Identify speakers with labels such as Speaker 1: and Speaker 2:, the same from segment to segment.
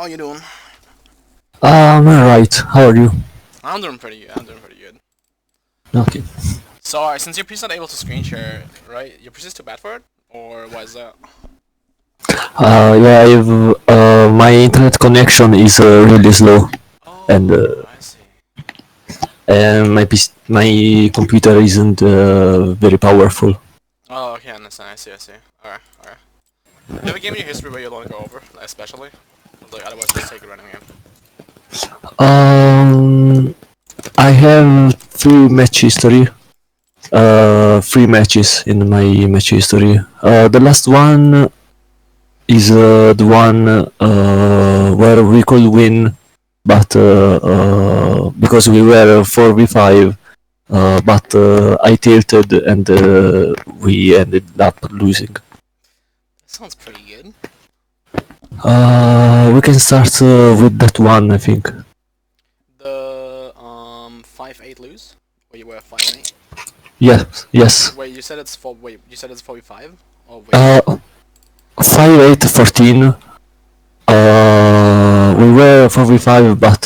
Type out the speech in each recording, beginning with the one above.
Speaker 1: How you doing?
Speaker 2: Alright, how are you?
Speaker 1: I'm doing pretty good.
Speaker 2: Okay.
Speaker 1: So, since your PC's not able to screen share, right? Your PC's too bad for it, or why is that?
Speaker 2: Yeah, my internet connection is really slow, and
Speaker 1: Oh, I see.
Speaker 2: my computer isn't very powerful.
Speaker 1: Oh, okay, I understand. I see. Alright, alright. Do you have a game in your history where you don't go over, especially? Like, otherwise, just take a random game.
Speaker 2: Um, I have three matches in my match history. The last one is the one where we could win, but because we were 4v5, but I tilted and we ended up losing.
Speaker 1: That sounds pretty good.
Speaker 2: We can start with that one, I think.
Speaker 1: The 5-8 lose, where you were 5-8.
Speaker 2: Yes.
Speaker 1: Wait, you said it's 4. Wait, you said it's 4v5. Oh wait.
Speaker 2: Uh, 5-8-14. We were 4v5, but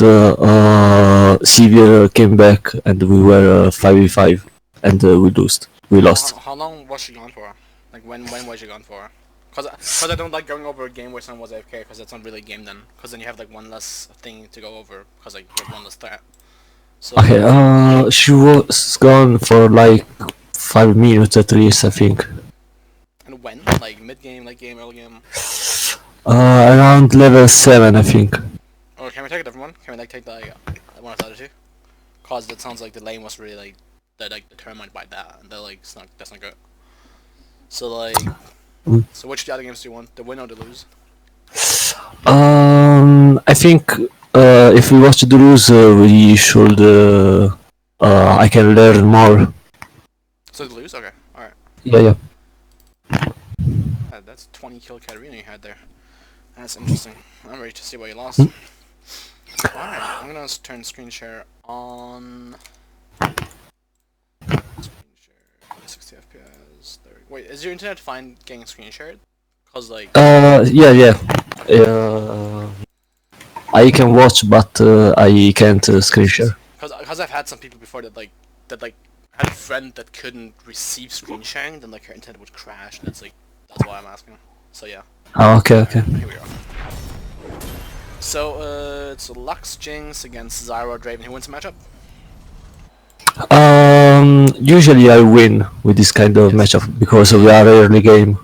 Speaker 2: Severe came back and we were 5v5, and we lost. We lost.
Speaker 1: How long was she gone for? Like when was she gone for? Cause I don't like going over a game where someone was AFK, cause that's not really a game then. Cause then you have like one less thing to go over, cause like you have one less threat. So
Speaker 2: Okay, she was gone for like 5 minutes at least, I think.
Speaker 1: and when? Like mid game, late game, early game.
Speaker 2: Around level 7, I think.
Speaker 1: Or can we take a different one? Can we like take the one of the other two? Cause that sounds like the lane was really like determined by that, and they're like that's not good. So like, so which of the other games do you want? The win or the lose?
Speaker 2: I think if we watch the rules, we should. I can learn more.
Speaker 1: So the lose? Okay, alright.
Speaker 2: Yeah.
Speaker 1: That's 20 kill Katarina you had there. That's interesting. I'm ready to see what you lost. Alright, I'm gonna turn screen share on. Screen share, 60 FPS. There. Wait, is your internet fine getting screen shared? Cause like.
Speaker 2: Yeah. I can watch, but I can't screen share.
Speaker 1: Cause I've had some people before that had a friend that couldn't receive screen sharing, then like her internet would crash, and that's why I'm asking. So yeah.
Speaker 2: Okay.
Speaker 1: Here we are. So it's Lux Jinx against Zyra Draven. Who wins the matchup?
Speaker 2: Usually I win with this kind of matchup because we are early game.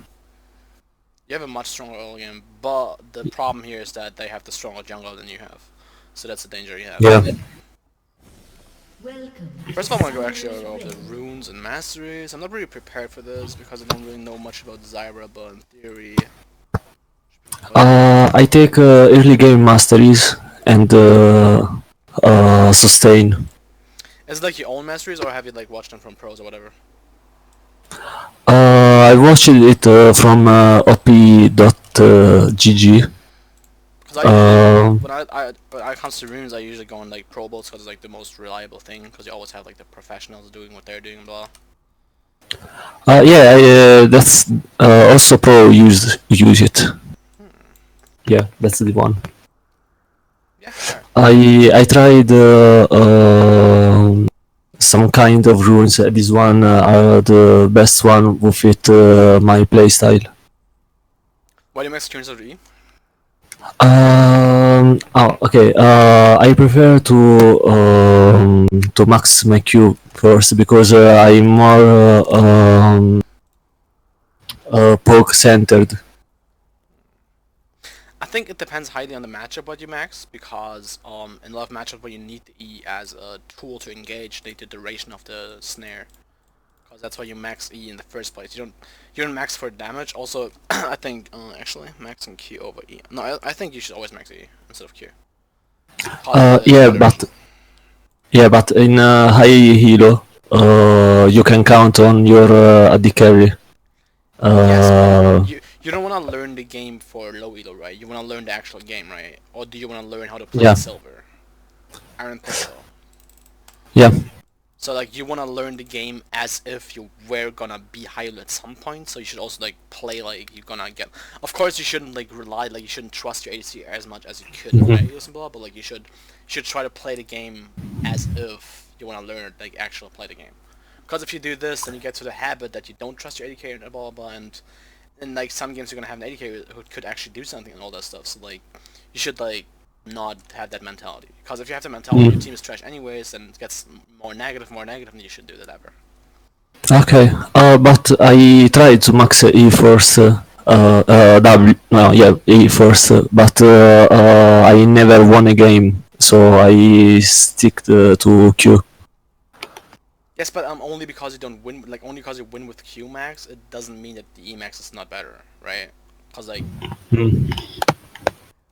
Speaker 1: You have a much stronger early game, but the problem here is that they have the stronger jungle than you have. So that's the danger you have.
Speaker 2: Yeah.
Speaker 1: First of all, I'm gonna actually go over the runes and masteries. I'm not really prepared for this because I don't really know much about Zyra, but in theory.
Speaker 2: I take early game masteries and sustain.
Speaker 1: Is it like your own masteries, or have you like watched them from pros or whatever?
Speaker 2: I watched it from op.gg.
Speaker 1: Because I usually, when I comes to runes, I usually go on like pro builds because it's like the most reliable thing. Because you always have like the professionals doing what they're doing, and blah.
Speaker 2: That's also pro use it. Yeah, that's the one.
Speaker 1: Yeah. Sure.
Speaker 2: I tried some kind of runes. This one are the best one who fit my playstyle.
Speaker 1: Why do you max tunes of E?
Speaker 2: Okay. I prefer to max my Q first because I'm more poke centered.
Speaker 1: I think it depends highly on the matchup what you max, because in a lot of matchups where you need the E as a tool to engage, the duration of the snare, because that's why you max E in the first place. You don't max for damage. Also, I think actually maxing Q over E. No, I think you should always max E instead of Q.
Speaker 2: But in high hero, you can count on your AD carry.
Speaker 1: Yes, but you don't want to learn the game for low elo, right? You want to learn the actual game, right? Or do you want to learn how to play silver? I don't think so.
Speaker 2: Yeah.
Speaker 1: So like you want to learn the game as if you were gonna be high at some point. So you should also like play like you're gonna get. Of course, you shouldn't like rely like you shouldn't trust your ADC as much as you could in
Speaker 2: Mhm.
Speaker 1: regular blah. But like you should try to play the game as if you want to learn like actually play the game. Because if you do this, then you get to the habit that you don't trust your ADK and blah blah, and in like some games you're gonna have an ADK who could actually do something and all that stuff. So like you should like not have that mentality. Because if you have the mentality your team is trash anyways, then it gets more negative, then you should do that ever.
Speaker 2: Okay, but I tried to max E first, W, no, yeah, E first, but I never won a game, so I stick to Q.
Speaker 1: Yes, but only because you don't win, like only because you win with Q max, it doesn't mean that the E max is not better, right? Because
Speaker 2: Mm.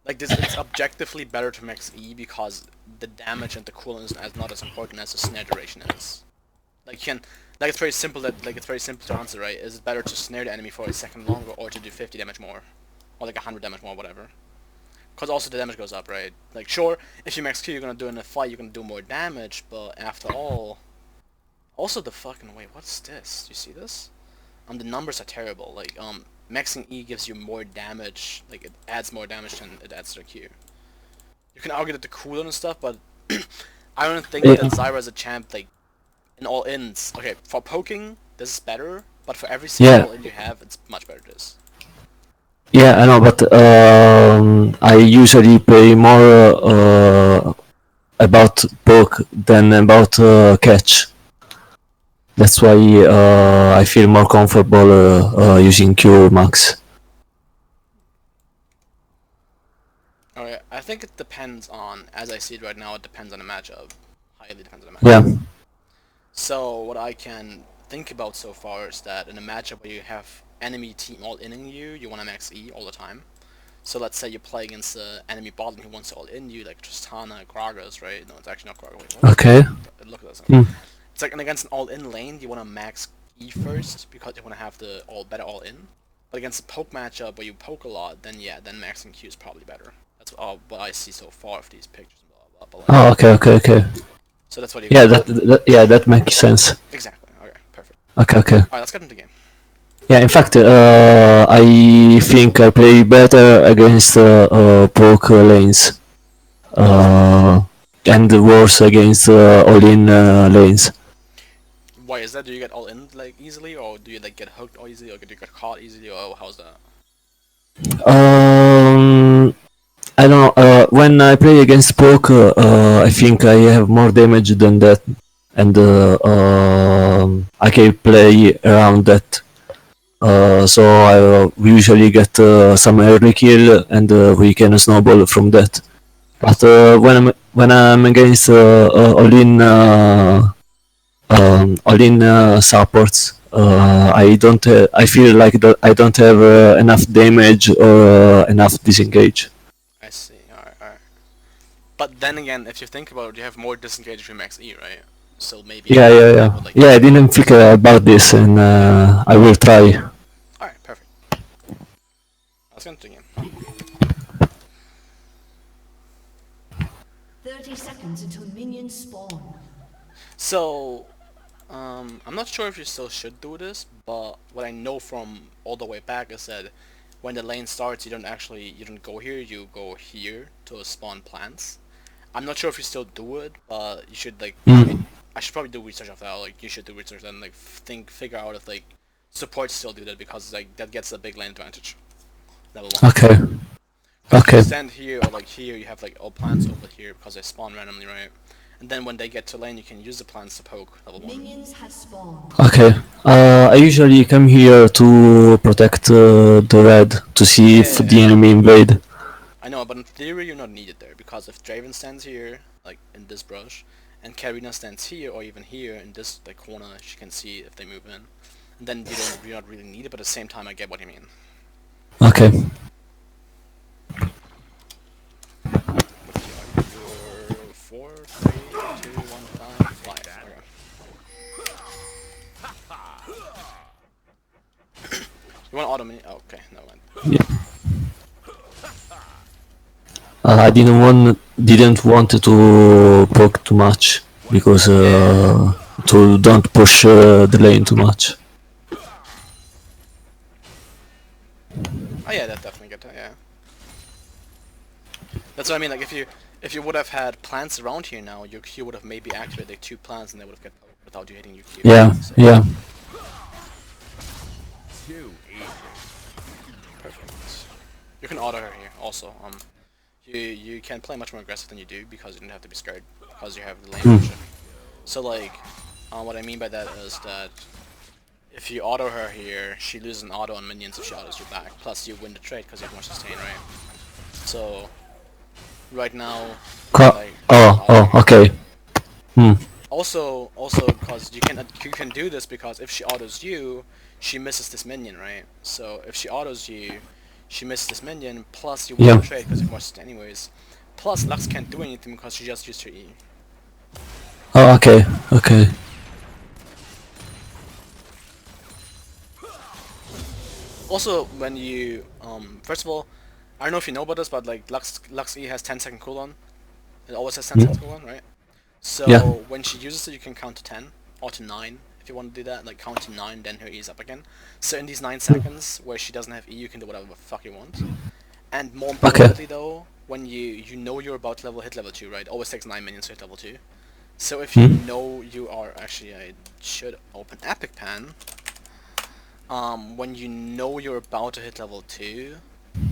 Speaker 1: like this, it's objectively better to max E because the damage and the cooldown is not as important as the snare duration is. Like you can, like it's very simple to answer, right? Is it better to snare the enemy for a second longer or to do 50 damage more, or like 100 damage more, whatever? Because also the damage goes up, right? Like sure, if you max Q, you're gonna do in a fight, you're gonna do more damage, but after all, also the fucking wait, what's this? Do you see this? The numbers are terrible. Like maxing E gives you more damage, like it adds more damage than it adds to the Q. You can argue that the cooldown and stuff, but I don't think
Speaker 2: Yeah,
Speaker 1: that Zyra is a champ like in all ins. Okay, for poking, this is better, but for every single
Speaker 2: yeah,
Speaker 1: all in you have, it's much better this.
Speaker 2: yeah, I know, but I usually play more about poke than about catch. That's why I feel more comfortable using Q max.
Speaker 1: Alright, I think it depends on, as I see it right now, it depends on the matchup. Highly depends on the
Speaker 2: Yeah.
Speaker 1: matchup. So what I can think about so far is that in a matchup where you have enemy team all inning you, you want to max E all the time. So let's say you play against the enemy bot who wants to all in you, like Tristana, Gragas, right? No, it's actually not Gragas. Wait, what was
Speaker 2: Okay.
Speaker 1: it? Look at this.
Speaker 2: Mm.
Speaker 1: It's like, and against an all-in lane, you want to max E first because you want to have the better all-in. But against a poke matchup where you poke a lot, then yeah, then maxing Q is probably better. That's what I see so far of these pictures and blah blah blah. But like,
Speaker 2: Oh, okay, okay, okay.
Speaker 1: so that's what you
Speaker 2: Yeah,
Speaker 1: got.
Speaker 2: yeah, that makes sense.
Speaker 1: Exactly. Okay, perfect.
Speaker 2: Okay, okay.
Speaker 1: Alright, let's get into the game.
Speaker 2: Yeah, in fact, I think I play better against poke lanes, uh, and worse against all-in lanes.
Speaker 1: Why is that? Do you get all in like easily, or do you like get hooked easily, or do you get caught easily, or how's that?
Speaker 2: Um, I don't know. When I play against poke, I think I have more damage than that, and I can play around that. So I usually get some early kill, and we can snowball from that. But when I'm against all in supports, I don't. I feel like that I don't have enough damage or enough disengage.
Speaker 1: I see. Alright, alright. But then again, if you think about it, you have more disengage if you max E, right? So maybe
Speaker 2: Yeah, yeah,
Speaker 1: that
Speaker 2: yeah.
Speaker 1: would like.
Speaker 2: Yeah, I didn't think about this, and I will try.
Speaker 1: Alright, perfect. Let's get into the game.
Speaker 3: 30 seconds until minions spawn.
Speaker 1: So, I'm not sure if you still should do this, but what I know from all the way back is that when the lane starts, you don't go here, you go here to spawn plants. I'm not sure if you still do it, but you should like.
Speaker 2: Mm.
Speaker 1: I should probably do research of that. Like, you should do research and like figure out if like supports still do that because like that gets a big lane advantage. Level one.
Speaker 2: Okay.
Speaker 1: Because if
Speaker 2: Okay.
Speaker 1: you stand here or like here, you have like all plants over here because they spawn randomly, right? And then when they get to lane, you can use the plants to poke level 1.
Speaker 3: Minions have spawned.
Speaker 2: Okay. I usually come here to protect the red to see if the
Speaker 1: Yeah,
Speaker 2: enemy invade.
Speaker 1: I know, but in theory you're not needed there because if Draven stands here, like in this brush, and Karina stands here or even here in this like corner, she can see if they move in. And then you're not really needed, but at the same time I get what you mean.
Speaker 2: Okay.
Speaker 1: What's your 4, 3, 2, 1, 5, fly. Okay. You want auto mini? Oh, okay, no mind.
Speaker 2: Yeah. I didn't want to poke too much because to don't push the lane too much.
Speaker 1: Oh yeah, that definitely get yeah. That's what I mean. Like if you would have had plants around here now, your Q would have maybe activated like 2 plants and they would have get powered without you hitting your Q.
Speaker 2: Yeah,
Speaker 1: So,
Speaker 2: yeah.
Speaker 1: perfect. You can auto her here also. You can play much more aggressive than you do because you don't have to be scared because you have the lane pressure. So like, what I mean by that is that if you auto her here, she loses an auto on minions if she autos you back. Plus you win the trade because you have more sustain, right? So right now, like
Speaker 2: Okay.
Speaker 1: also because you can do this because if she autos you, she misses this minion, right? So if she autos you, she misses this minion. Plus you win
Speaker 2: Yeah.
Speaker 1: the trade because you have more sustain anyways. Plus Lux can't do anything because she just used her E.
Speaker 2: Oh, okay.
Speaker 1: Also, when you first of all, I don't know if you know about this, but like Lux E has 10-second cooldown. It always has 10 seconds cooldown, right? So
Speaker 2: Yeah.
Speaker 1: when she uses it, you can count to 10 or to 9 if you want to do that. Like count to 9, then her E is up again. So in these 9 seconds where she doesn't have E, you can do whatever the fuck you want. And more importantly, though, when you know you're about to hit level 2, right? It always takes 9 minions to hit level 2. So if you know you are actually, I should open Epic Pan. When you know you're about to hit level 2,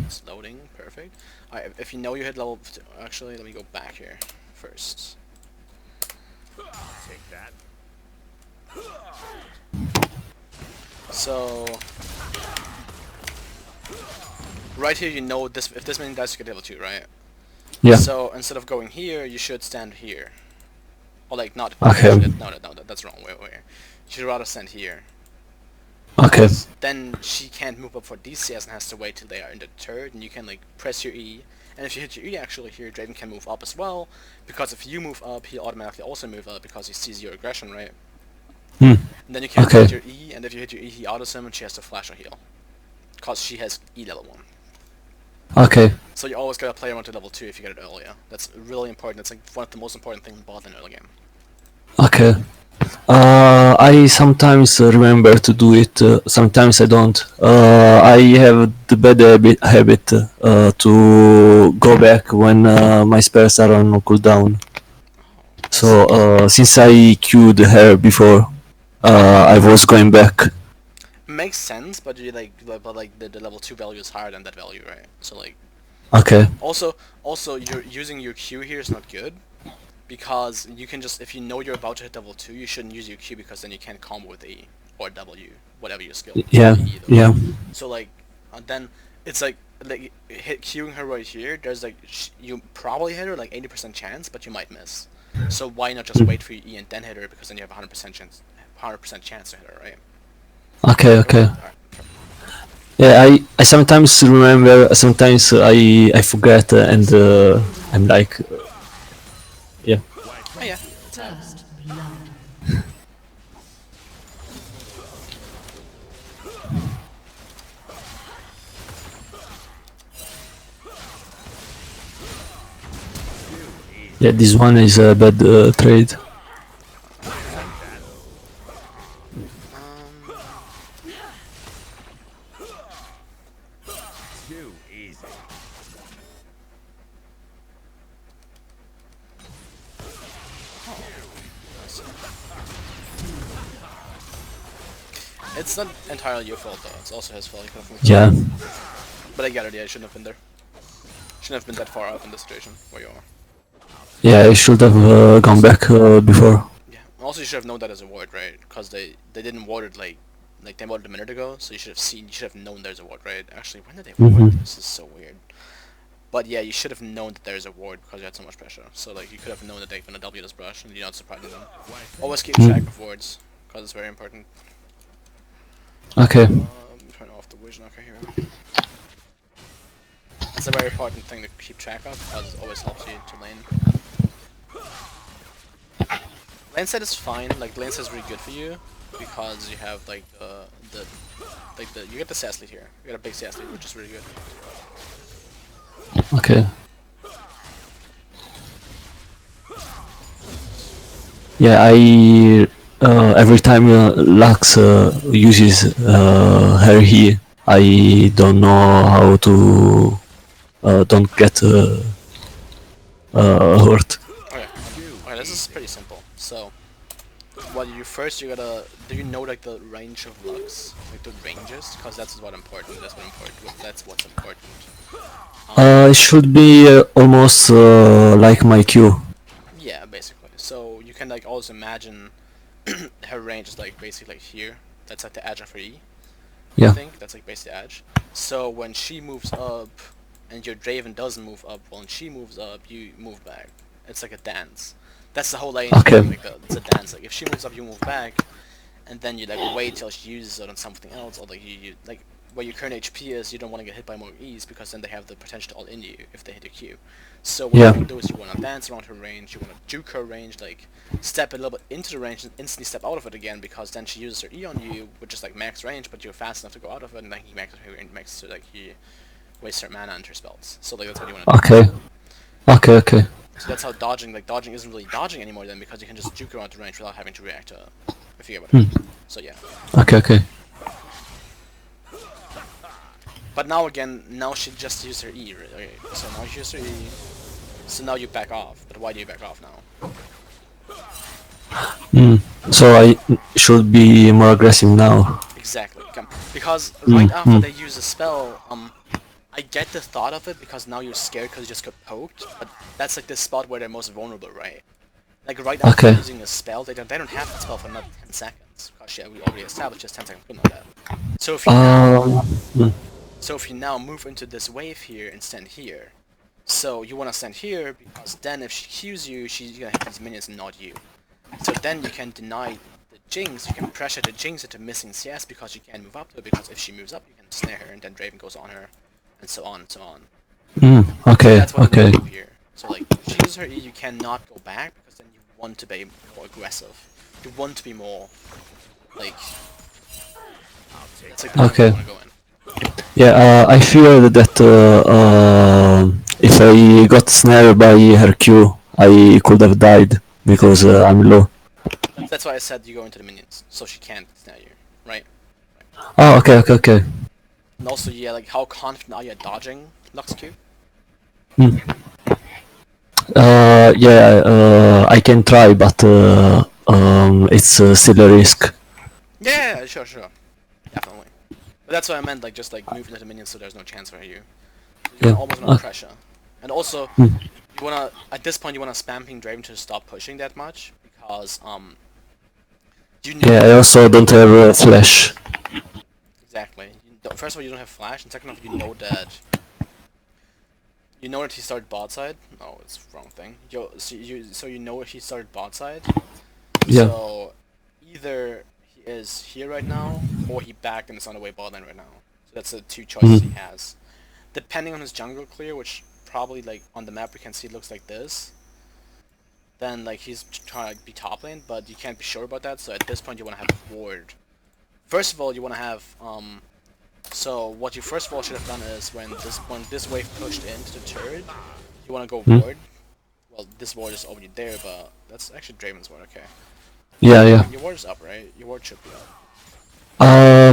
Speaker 1: it's loading, perfect. Alright, if you know you hit level 2, actually, let me go back here first.
Speaker 4: Take that.
Speaker 1: So, right here you know this. If this minion dies, you get level 2, right?
Speaker 2: Yeah.
Speaker 1: So instead of going here, you should stand here. Or like not.
Speaker 2: Okay.
Speaker 1: No, that's wrong. Wait. You should rather stand here.
Speaker 2: Okay.
Speaker 1: Then she can't move up for DCS and has to wait till they are in the turret, and you can like press your E. And if you hit your E, actually here, Draven can move up as well, because if you move up, he'll automatically also move up because he sees your aggression, right? And then you can hit your E, and if you hit your E, he autos him, and she has to flash or heal, cause she has E level 1.
Speaker 2: Okay.
Speaker 1: So you always gotta play around to level 2 if you get it earlier. That's really important. That's like one of the most important things about an early game.
Speaker 2: Okay. I sometimes remember to do it, sometimes I don't. I have the bad habit to go back when my spells are on cooldown. So since I queued her before, I was going back.
Speaker 1: Makes sense, but you like the level 2 value is higher than that value, right? So like
Speaker 2: Okay.
Speaker 1: also you're using your Q here is not good. Because you can just, if you know you're about to hit level 2, you shouldn't use your Q because then you can't combo with E or W, whatever your skill.
Speaker 2: Yeah.
Speaker 1: E, though.
Speaker 2: Yeah.
Speaker 1: So like, then it's like hit Qing her right here. There's like you probably hit her like 80% chance, but you might miss. So why not just wait for your E and then hit her because then you have 100% chance to hit her, right?
Speaker 2: Okay.
Speaker 1: Alright.
Speaker 2: Yeah, I sometimes remember, sometimes I forget, and I'm like, yeah.
Speaker 1: Oh yeah.
Speaker 3: First blood.
Speaker 2: Yeah, this one is a bad trade.
Speaker 4: Too easy.
Speaker 1: It's not entirely your fault though. It's also his fault. He could have moved
Speaker 2: Yeah.
Speaker 1: But I get it. Yeah, I shouldn't have been there. Shouldn't have been that far out in this situation where you are.
Speaker 2: Yeah, I should have gone back before.
Speaker 1: Yeah. Also, you should have known that as a ward, right? Because they didn't ward it like they warded a minute ago, so you should have known there's a ward, right? Actually, when did they ward? This is so weird. But yeah, you should have known that there's a ward because you had so much pressure. So like you could have known that they're gonna W this brush, and you're not surprising them. Always keep track of wards because it's very important.
Speaker 2: Okay.
Speaker 1: Turn off the vision knocker here. It's a very important thing to keep track of because it always helps you to lane. Lane set is fine. Like lane set is really good for you because you have like you get the sass lead here. You get a big sass lead, which is really good.
Speaker 2: Okay. Yeah, I every time Lux uses her E, I don't know how to don't get hurt.
Speaker 1: Okay, okay, this is pretty simple. So, what you do first, you gotta. Do you know like the range of Lux, like the ranges? Because that's what important. That's what important. That's what's important.
Speaker 2: It should be almost like my Q.
Speaker 1: Yeah, basically. So you can like always imagine her range is like basically like here. That's like the edge of her E. I
Speaker 2: Yeah.
Speaker 1: think that's like basically the edge. So when she moves up, and your Draven doesn't move up, when she moves up, you move back. It's like a dance. That's the whole lane.
Speaker 2: Okay.
Speaker 1: Like it's a dance. Like if she moves up, you move back, and then you like wait till she uses it on something else, or like you like where your current HP is, you don't want to get hit by more E's because then they have the potential to all in you if they hit your Q. So what
Speaker 2: Yeah.
Speaker 1: you want to do is you want to dance around her range, you want to juke her range, like step a little bit into the range and instantly step out of it again because then she uses her E on you, which is like max range, but you're fast enough to go out of it, and then he maxes her and makes it like he wastes her mana and her spells. So like that's what you want to do.
Speaker 2: Okay. Okay. Okay.
Speaker 1: So that's how dodging isn't really dodging anymore then because you can just juke around the range without having to react to it, if you get what I mean. So yeah.
Speaker 2: Okay. Okay.
Speaker 1: But now again, now she just used her E, right? Okay, so now she used her E. So now you back off. But why do you back off now?
Speaker 2: So I should be more aggressive now.
Speaker 1: Exactly. Because right after they use a spell, I get the thought of it because now you're scared because you just got poked. But that's like the spot where they're most vulnerable, right? Like right after
Speaker 2: Okay.
Speaker 1: using a spell, they don't have that spell for another 10 seconds. Because yeah, we already established just 10 seconds. We know that. So if you So if you now move into this wave here and stand here, so you want to stand here because then if she Qs you, she's gonna hit these minions and not you. So then you can deny the Jinx, you can pressure the Jinx into missing CS because you can't move up to her because if she moves up you can snare her and then Draven goes on her, and so on and so on.
Speaker 2: Okay.
Speaker 1: That's what
Speaker 2: Okay.
Speaker 1: you want to do here. So like, if she uses her E, you cannot go back because then you want to be more aggressive. You want to be more, like, it's like the
Speaker 2: Okay.
Speaker 1: you want to go in.
Speaker 2: Yeah. I fear that if I got snared by her Q, I could have died because I'm low.
Speaker 1: That's why I said you go into the minions, so she can't snare you, right?
Speaker 2: Oh. Okay. Okay. Okay.
Speaker 1: And also, yeah, like how confident are you at dodging Lux Q?
Speaker 2: Yeah. I can try, but it's still a risk.
Speaker 1: Yeah, sure, definitely. But that's what I meant, like just like move into the minions so there's no chance for you. You
Speaker 2: Yeah.
Speaker 1: almost want pressure, and also you wanna at this point you wanna spam ping Draven to stop pushing that much because you know
Speaker 2: Yeah. I also don't have flash.
Speaker 1: exactly. First of all, you don't have flash, and second of all, you know that he started bot side. No, it's wrong thing. So you know he started bot side.
Speaker 2: Yeah.
Speaker 1: So either he is here right now, or he backed and is on the way bot lane right now. So that's the two choices he has. Depending on his jungle clear, which probably like on the map we can see looks like this, then like he's trying to be top lane, but you can't be sure about that. So at this point you want to have a ward. First of all, you want to have so what you first of all should have done is when this wave pushed into the turret, you want to go ward. Well, this ward is already there, but that's actually Draven's ward. Okay.
Speaker 2: Yeah. Yeah.
Speaker 1: Your ward is up, right? Your ward should be up.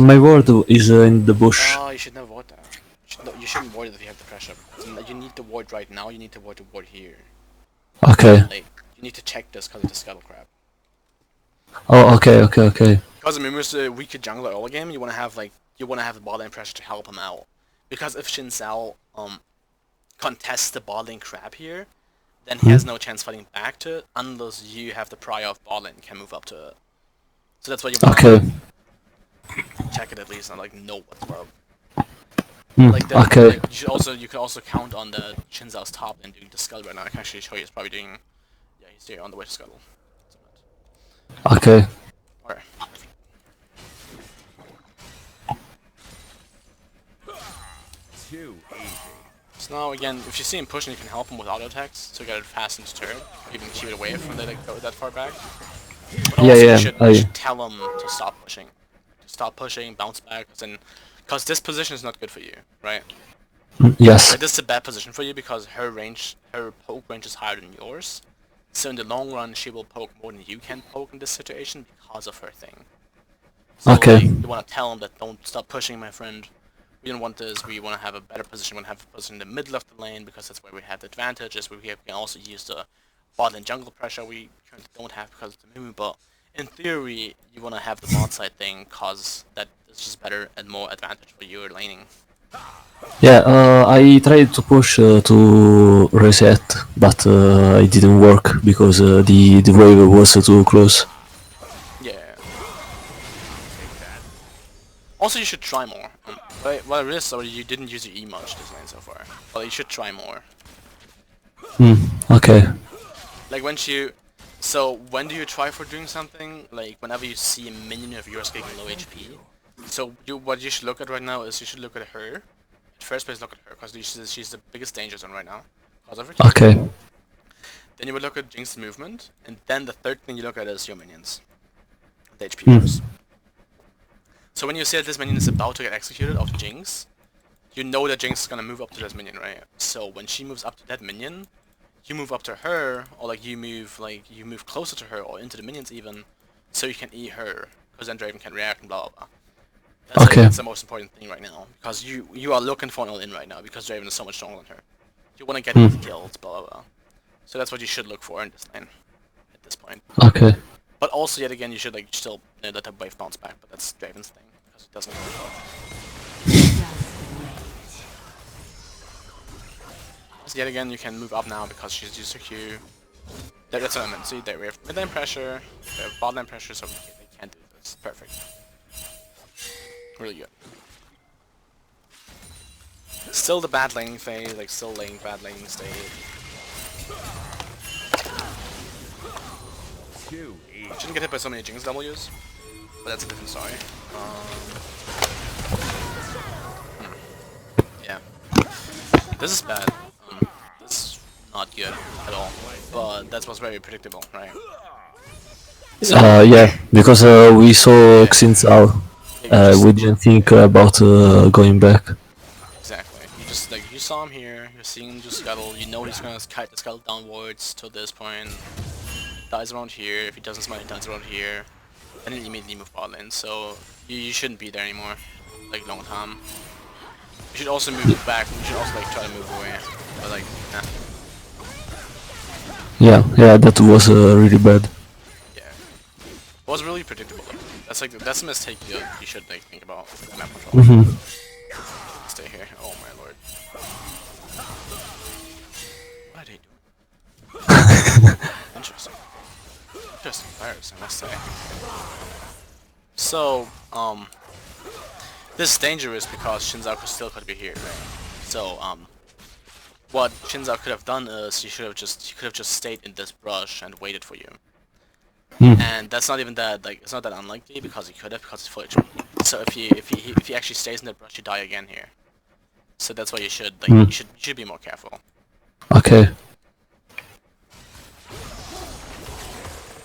Speaker 2: My ward is in the bush.
Speaker 1: Oh, you should never ward that. You shouldn't ward it if you have the pressure. You need the ward right now. You need to ward here.
Speaker 2: Okay.
Speaker 1: Like you need to check this because of the scuttle crab.
Speaker 2: Oh. Okay. Okay. Okay.
Speaker 1: Because I mean, with the weaker jungler early game, you want to have the bot lane pressure to help him out. Because if Xin Zhao contests the bot lane crab here, then he has no chance fighting back to it unless you have the prior of bot lane and can move up to it. So that's why you want
Speaker 2: Okay.
Speaker 1: to check it at least and like know what's up.
Speaker 2: Hmm.
Speaker 1: Like
Speaker 2: Okay.
Speaker 1: like, you can also count on the Xin Zhao's top lane doing the scuttle right now. I can actually show you. He's probably doing. Yeah, he's there on the way to scuttle.
Speaker 2: Okay.
Speaker 1: Alright.
Speaker 4: Too easy.
Speaker 1: So now again, if you see him pushing, you can help him with auto attacks to get it fast into turn, even keep it away from they like go that far back. But also
Speaker 2: Yeah.
Speaker 1: you
Speaker 2: Yeah.
Speaker 1: should tell him to stop pushing, bounce back, because this position is not good for you, right?
Speaker 2: Yes.
Speaker 1: Like, this is a bad position for you because her poke range is higher than yours, So in the long run, she will poke more than you can poke in this situation because of her thing. So
Speaker 2: Okay.
Speaker 1: like, you want to tell him that don't stop pushing, my friend. We don't want this. We want to have a better position. We want to have a position in the middle of the lane because that's where we have the advantages. We can also use the bot and jungle pressure we currently don't have because of the Mumu. But in theory, you want to have the bot side thing cause that is just better and more advantage for your laning.
Speaker 2: Yeah, I tried to push to reset, but it didn't work because the wave was too close.
Speaker 1: Yeah. Also, you should try more. Well, it is so you didn't use your E much this lane so far. But you should try more.
Speaker 2: Okay.
Speaker 1: Like when you... So, when do you try for doing something? Like, whenever you see a minion of yours getting low HP. So, what you should look at right now is you should look at her. At first place, look at her, because she's the biggest danger zone right now. Because of her team.
Speaker 2: Okay.
Speaker 1: Then you would look at Jinx's movement, and then the third thing you look at is your minions. The HP bars. So when you see that this minion is about to get executed off Jinx, you know that Jinx is gonna move up to this minion, right? So when she moves up to that minion, you move up to her, or like you move closer to her, or into the minions even, so you can E her, because then Draven can react and blah blah blah. That's the most important thing right now, because you are looking for an all-in right now, because Draven is so much stronger than her. You want to get these kills, blah blah blah. So that's what you should look for in this lane, at this point.
Speaker 2: Okay.
Speaker 1: But also, yet again, you should like still let the wave bounce back, but that's Draven's thing, because it doesn't really work. So yet again, you can move up now because she's used her Q. That's what I meant. See, there we have mid lane pressure, we have bot lane pressure, so they can't do this. Perfect. Really good. Still the bad laning phase, like still laying bad laning state.
Speaker 4: 2 8.
Speaker 1: Shouldn't get hit by so many Jinx Ws, but that's a different story. Yeah. This is bad. This is not good at all. But that was very predictable, right?
Speaker 2: Yeah, because we saw Xin Zhao. We didn't think about going back.
Speaker 1: Exactly. You just like you saw him here, you're seeing him just scuttle, you know he's gonna kite the scuttle downwards to this point. Dies around here, if he doesn't smite he dies around here. And then immediately move bot lane, so you shouldn't be there anymore. Like long time. You should also move back, you should also like try to move away. But like, nah.
Speaker 2: Yeah, that was really bad.
Speaker 1: Yeah. It was really predictable. That's a mistake you should like think about with map control. Stay here. Oh my lord. What are they doing? Interesting. Interesting virus, I must say. So, this is dangerous because Shinzao still could be here, right? So, what Shinzao could have done is he could have just stayed in this brush and waited for you. And that's not even that it's not that unlikely because he could have because it's full HP. So if he actually stays in that brush, you die again here. So that's why you should you should be more careful.
Speaker 2: Okay.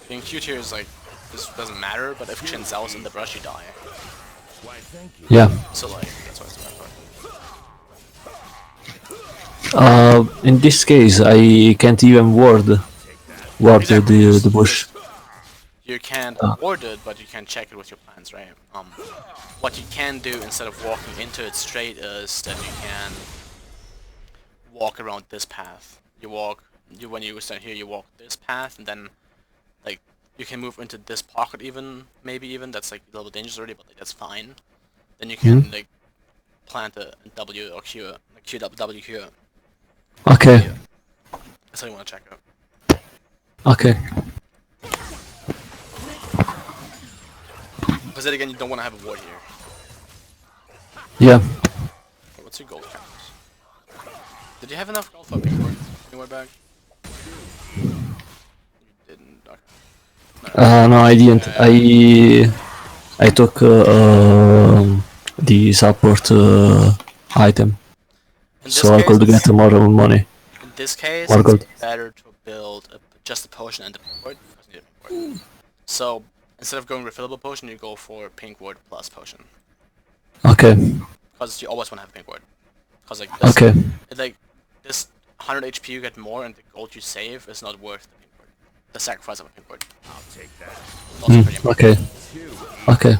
Speaker 1: Being cute here is like this doesn't matter, but if Chin Zao's in the brush, you die.
Speaker 4: Why, thank you.
Speaker 2: Yeah.
Speaker 1: So like that's why it's important.
Speaker 2: In this case, I can't even ward
Speaker 1: Exactly.
Speaker 2: the bush.
Speaker 1: You can't ward it, but you can check it with your plans, right? What you can do instead of walking into it straight is that you can walk around this path. When you stand here, you walk this path, and then like you can move into this pocket maybe even that's like a little dangerous already, but like, that's fine. Then you can like plant a W or Q, like W Q.
Speaker 2: Okay.
Speaker 1: Yeah. That's how you want to check it.
Speaker 2: Okay.
Speaker 1: Because then again, you don't want to have a ward here.
Speaker 2: Yeah.
Speaker 1: Okay, what's your gold count? Did you have enough gold for a pink ward? Pink ward bag? You didn't. Okay.
Speaker 2: No, I didn't. I took the support item, so I could get more money.
Speaker 1: In this case,
Speaker 2: More gold.
Speaker 1: it's better to build just a potion and a pink ward because you need a pink ward. So instead of going refillable potion, you go for pink ward plus potion.
Speaker 2: Okay.
Speaker 1: Because you always want to have a pink ward. Because like this,
Speaker 2: Okay.
Speaker 1: like this 100 HP you get more and the gold you save is not worth the pink ward. the sacrifice of a pink ward.
Speaker 4: I'll take that.
Speaker 1: Also pretty important.
Speaker 2: Okay. Okay.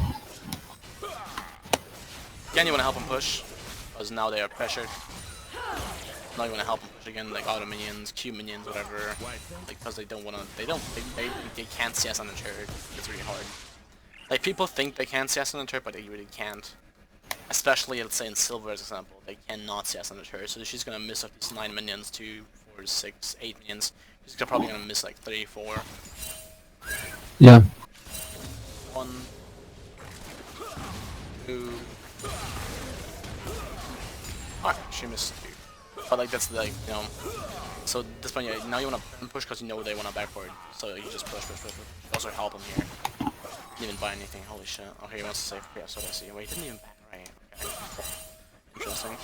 Speaker 1: Again, you want to help them push, because now they are pressured. Now you want to help them push again, like auto minions, Q minions, whatever. Like, because they don't want to, they can't CS on the turret. It's really hard. Like, people think they can CS on the turret, but they really can't. Especially, let's say in Silver, as example, they cannot CS on the turret, so she's gonna miss up these 9 minions, 2, 4, 6, 8 minions. She's probably gonna miss like 3, 4.
Speaker 2: Yeah.
Speaker 1: 1, 2. Alright, she missed 2. But like that's like, you know, so this point now you wanna push because you know they wanna backward. So you just push. You also help them here. Didn't even buy anything, holy shit. Okay, he wants to save, yeah, so I see. Wait, he didn't even back, right? Okay. Interesting.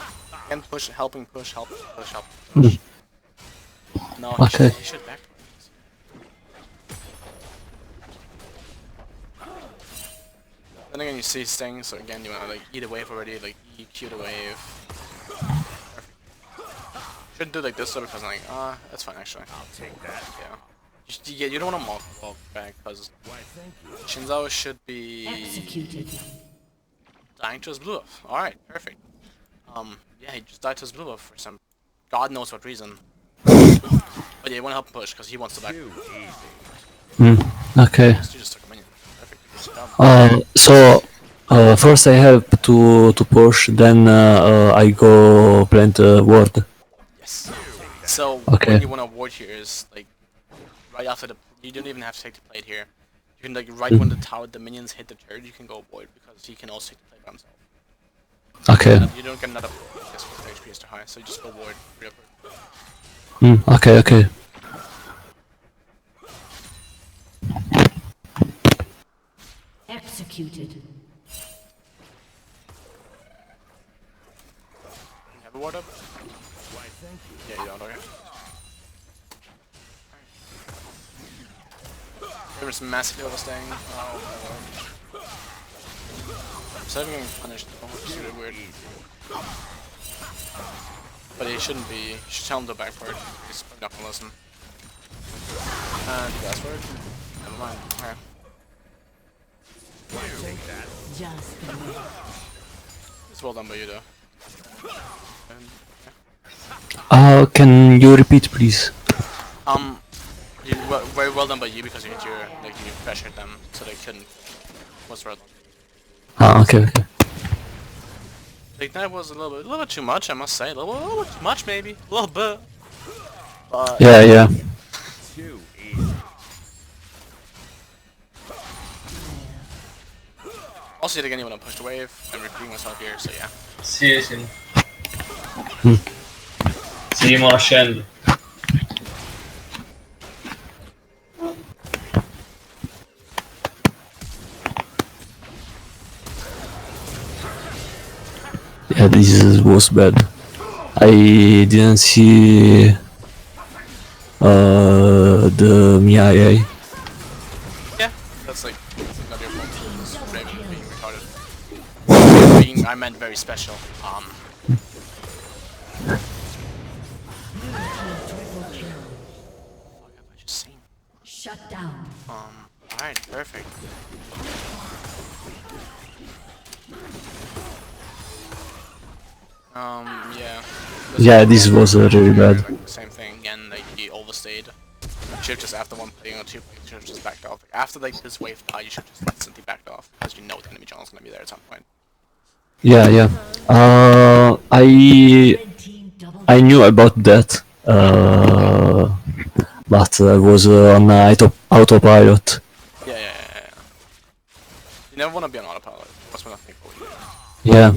Speaker 1: Again, push, helping push, help, push. No,
Speaker 2: Okay.
Speaker 1: he should back. Then again, you see his thing, so again, you wanna like eat a wave already, like EQ the wave. Perfect. Shouldn't do like this though, because like, that's fine actually.
Speaker 4: I'll take that.
Speaker 1: Yeah. You don't want to walk back, because
Speaker 4: Why, thank you.
Speaker 1: Shinzao should be
Speaker 3: Executed.
Speaker 1: dying to his blue buff. Alright, perfect. Yeah, he just died to his blue buff for some God knows what reason. But yeah, you want to help him push, because he wants to back.
Speaker 4: Too easy.
Speaker 2: Okay.
Speaker 1: You just took a minion. Perfect. Good job.
Speaker 2: So first I have to push, then I go plant ward.
Speaker 1: Yes. So,
Speaker 2: Okay.
Speaker 1: when you want to ward here is, like, right after the... You don't even have to take the plate here. You can, like, right when the tower, the minions hit the turret, you can go void, because he can also take the plate by himself.
Speaker 2: Okay.
Speaker 1: And you don't get another because the HP is too high, so you just go void real quick.
Speaker 2: Okay.
Speaker 3: Executed.
Speaker 1: Can you have a ward up?
Speaker 4: Why, thank you.
Speaker 1: Yeah, you don't, okay. There was massively overstaying. Oh my lord. I'm still getting punished though, which is really weird. But he shouldn't be. You should tell him to backward. He's probably not gonna listen. And password? Never mind. Okay.
Speaker 4: Why, take that.
Speaker 3: Just the way.
Speaker 1: It's well done by you though. And, yeah.
Speaker 2: Can you repeat, please?
Speaker 1: Very well done by you because you hit your, like, you pressured them so they couldn't. What's right?
Speaker 2: Okay.
Speaker 1: Like that was a little bit too much, I must say. A little bit too much, maybe. A little bit. But
Speaker 2: Yeah.
Speaker 4: Too easy.
Speaker 1: also, yet again, you want to push the wave. I'm repeating myself here, so yeah.
Speaker 5: Sì. Sì, mo scendo.
Speaker 2: Yeah, was bad. I didn't see the MIA.
Speaker 1: Yeah, that's like not your fault. It's Raven being retarded. I meant very special.
Speaker 3: Triple kill.
Speaker 1: What have I just seen?
Speaker 3: Shut down.
Speaker 1: Alright, perfect. Yeah.
Speaker 2: Yeah, this was really bad.
Speaker 1: Like, same thing again, like he overstayed. You should just after one playing or two playing, you should have just backed off. Like, after like this wave died, you should just instantly backed off because you know the enemy channel is gonna be there at some point.
Speaker 2: Yeah.
Speaker 3: Red team double
Speaker 2: I knew about that, but I was on autopilot.
Speaker 1: Yeah. You never want to be on autopilot. That's what I think.
Speaker 2: Yeah.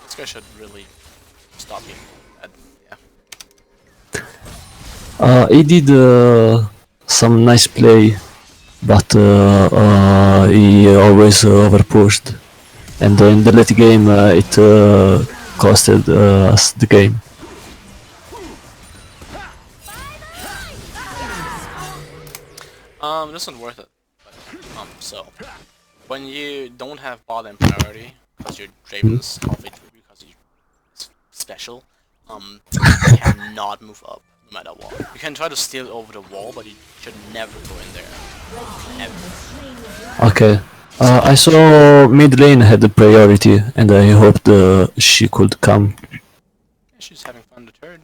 Speaker 1: This guy should really stop being bad. Yeah.
Speaker 2: He did some nice play, but he always overpushed, and in the late game it costed us the game.
Speaker 1: This isn't worth it. But, so when you don't have bot in priority because your Draven's halfway through because he's special, you cannot move up. no matter what. You can try to steal over the wall, but you should never go in there. Ever.
Speaker 2: Okay. I saw mid lane had the priority, and I hoped she could come.
Speaker 1: Yeah, she's having fun the turd.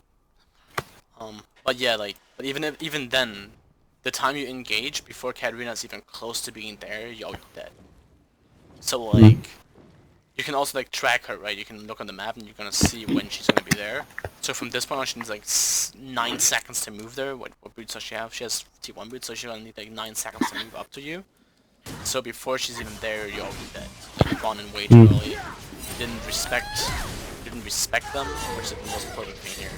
Speaker 1: But yeah, like, but even then, the time you engage before Katarina's even close to being there, you're dead. So like, you can also like track her, right? You can look on the map and you're gonna see when she's gonna be there. So from this point on, she needs like 9 seconds to move there. What boots does she have? She has T1 boots, so she's gonna need like 9 seconds to move up to you. So before she's even there, you're already dead. Like, you've gone in way too early. You didn't respect them, which is the most important thing here.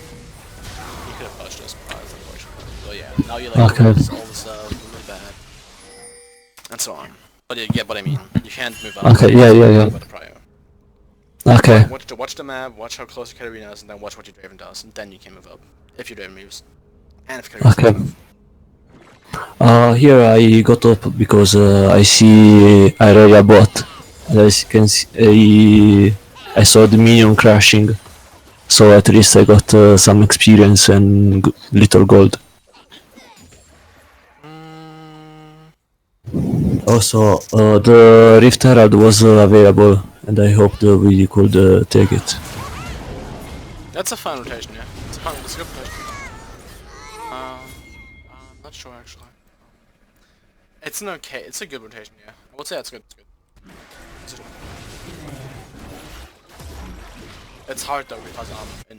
Speaker 1: You could have pushed us, but it's unfortunate. So yeah, now you're like
Speaker 2: Okay.
Speaker 1: all this really bad, and so on. But you get what I mean. You can't move up.
Speaker 2: Okay, yeah.
Speaker 1: About the prior.
Speaker 2: Okay.
Speaker 1: Watch the map, watch how close your Katarina is, and then watch what your Draven does, and then you can move up. If your Draven moves. And if Katarina
Speaker 2: Okay.
Speaker 1: moves.
Speaker 2: Here I got up because I see Irelia bot. And as you can see, I saw the minion crashing. So at least I got some experience and little gold. Also, the Rift Herald was available, and I hoped we could take it.
Speaker 1: That's a fun rotation, yeah. It's a good rotation. I'm not sure actually. It's a good rotation, yeah. I would say it's good. It's hard though because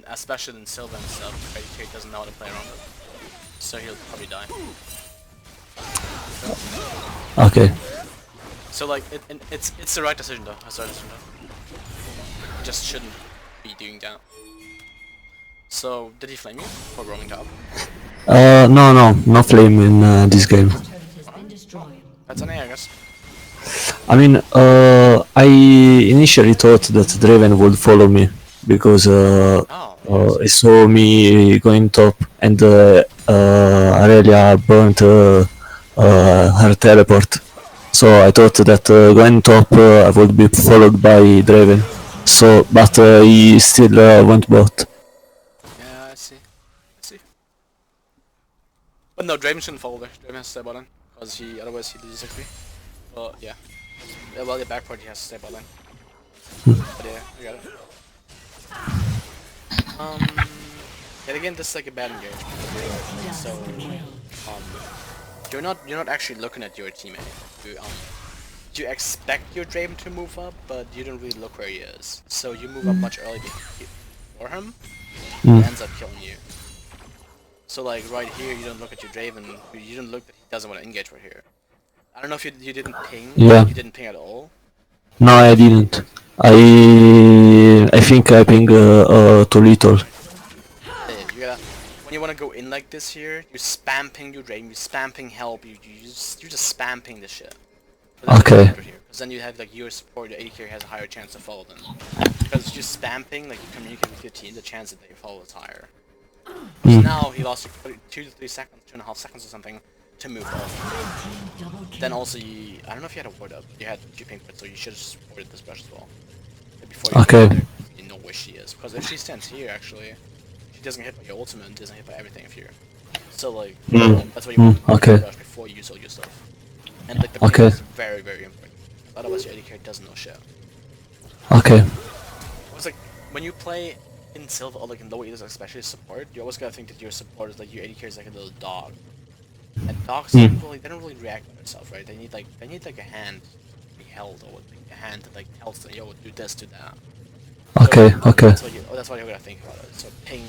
Speaker 1: especially in Silver and stuff, Kate doesn't know how to play around it, so he'll probably die.
Speaker 2: Okay.
Speaker 1: So like it's the right decision though. It's the right decision though. You just shouldn't be doing that. So did he flame you for roaming top?
Speaker 2: No flame in this game.
Speaker 3: Turret has been destroyed.
Speaker 1: That's an A, I guess.
Speaker 2: I mean, I initially thought that Draven would follow me because he saw me going top and Aurelia burnt her teleport. So I thought that going top I would be followed by Draven. So, but he still went bot.
Speaker 1: Yeah, I see. But no, Draven shouldn't follow there. Draven has to stay bottom because otherwise he loses XP. But yeah. Well, the back part he has to stay bottom. But yeah, I got it. Yet again, this is like a bad engagement. So, you're not actually looking at your teammate. You expect your Draven to move up, but you don't really look where he is. So you move up much earlier before him, he ends up killing you. So like right here, you don't look at your Draven, you don't look that he doesn't want to engage right here. I don't know if you didn't ping.
Speaker 2: Yeah.
Speaker 1: You didn't ping at all.
Speaker 2: No, I didn't. I think I ping too little.
Speaker 1: You gotta, when you wanna go in like this here, you spam ping your Draven, you spam ping help, you just spam ping this shit.
Speaker 2: Okay.
Speaker 1: Because then you have like your support, your AD carry has a higher chance to follow them. Because if you spam ping, like you communicate with your team, the chance that they follow is higher. So now he lost 2 to 3 seconds, 2.5 seconds or something to move up. Then also I don't know if you had a ward up, you had 2 ping pits, so you should have supported this brush as well. Before you
Speaker 2: Okay.
Speaker 1: get there, you know where she is. Because if she stands here actually, she doesn't get hit by your ultimate and doesn't hit by everything here. So like, that's why you want to
Speaker 2: okay.
Speaker 1: brush before you use all your stuff. And like the
Speaker 2: Okay.
Speaker 1: ping is very, very important. Otherwise your AD carry doesn't know shit.
Speaker 2: Okay.
Speaker 1: It's like, when you play in Silver or like in lower eaters, especially support, you always gotta think that your support is like, your AD carry is like a little dog. And dogs they don't really react by themselves, right? They need like a hand to be held, or like a hand that like tells them, yo, do this, do that.
Speaker 2: Okay.
Speaker 1: So,
Speaker 2: Okay.
Speaker 1: that's why you gotta think about it. So ping,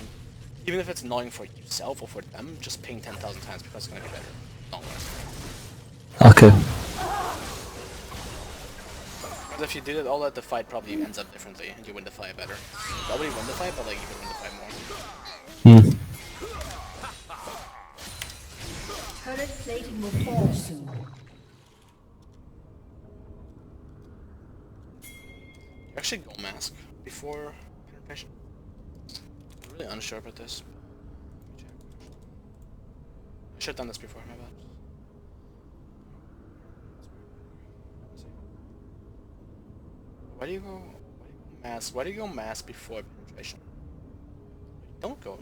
Speaker 1: even if it's annoying for yourself or for them, just ping 10,000 times because it's gonna be better. Long run.
Speaker 2: Okay.
Speaker 1: Because if you did it all that, the fight probably ends up differently, and you win the fight better. Probably win the fight, but like you would win the fight more.
Speaker 3: Turret plating will fall soon.
Speaker 1: You actually go mask before penetration. I'm really unsure about this. Let me check. I should have done this before, my bad. Why do you go mask? Why do you go mask before penetration? You don't go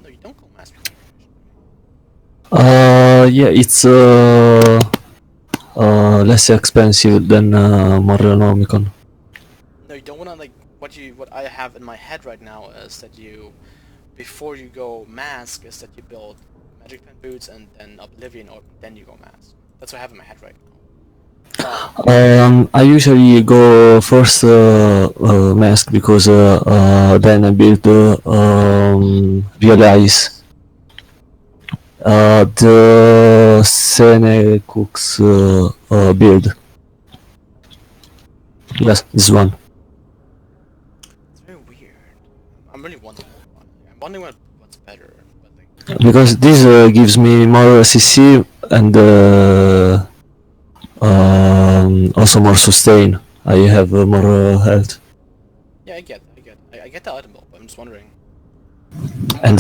Speaker 1: mask before penetration.
Speaker 2: Yeah, it's less expensive than Morellonomicon.
Speaker 1: No, you don't wanna like what I have in my head right now is that you before you go mask is that you build magic pen boots and then oblivion or then you go mask. That's what I have in my head right now.
Speaker 2: I usually go first mask because then I build realize the Senecooks build. Yes, this one.
Speaker 1: It's very weird. I'm really wondering why. I'm wondering what's better. But like,
Speaker 2: Because this gives me more CC and also more sustain. I have more health.
Speaker 1: yeah, I get the item build, but I'm just wondering.
Speaker 2: And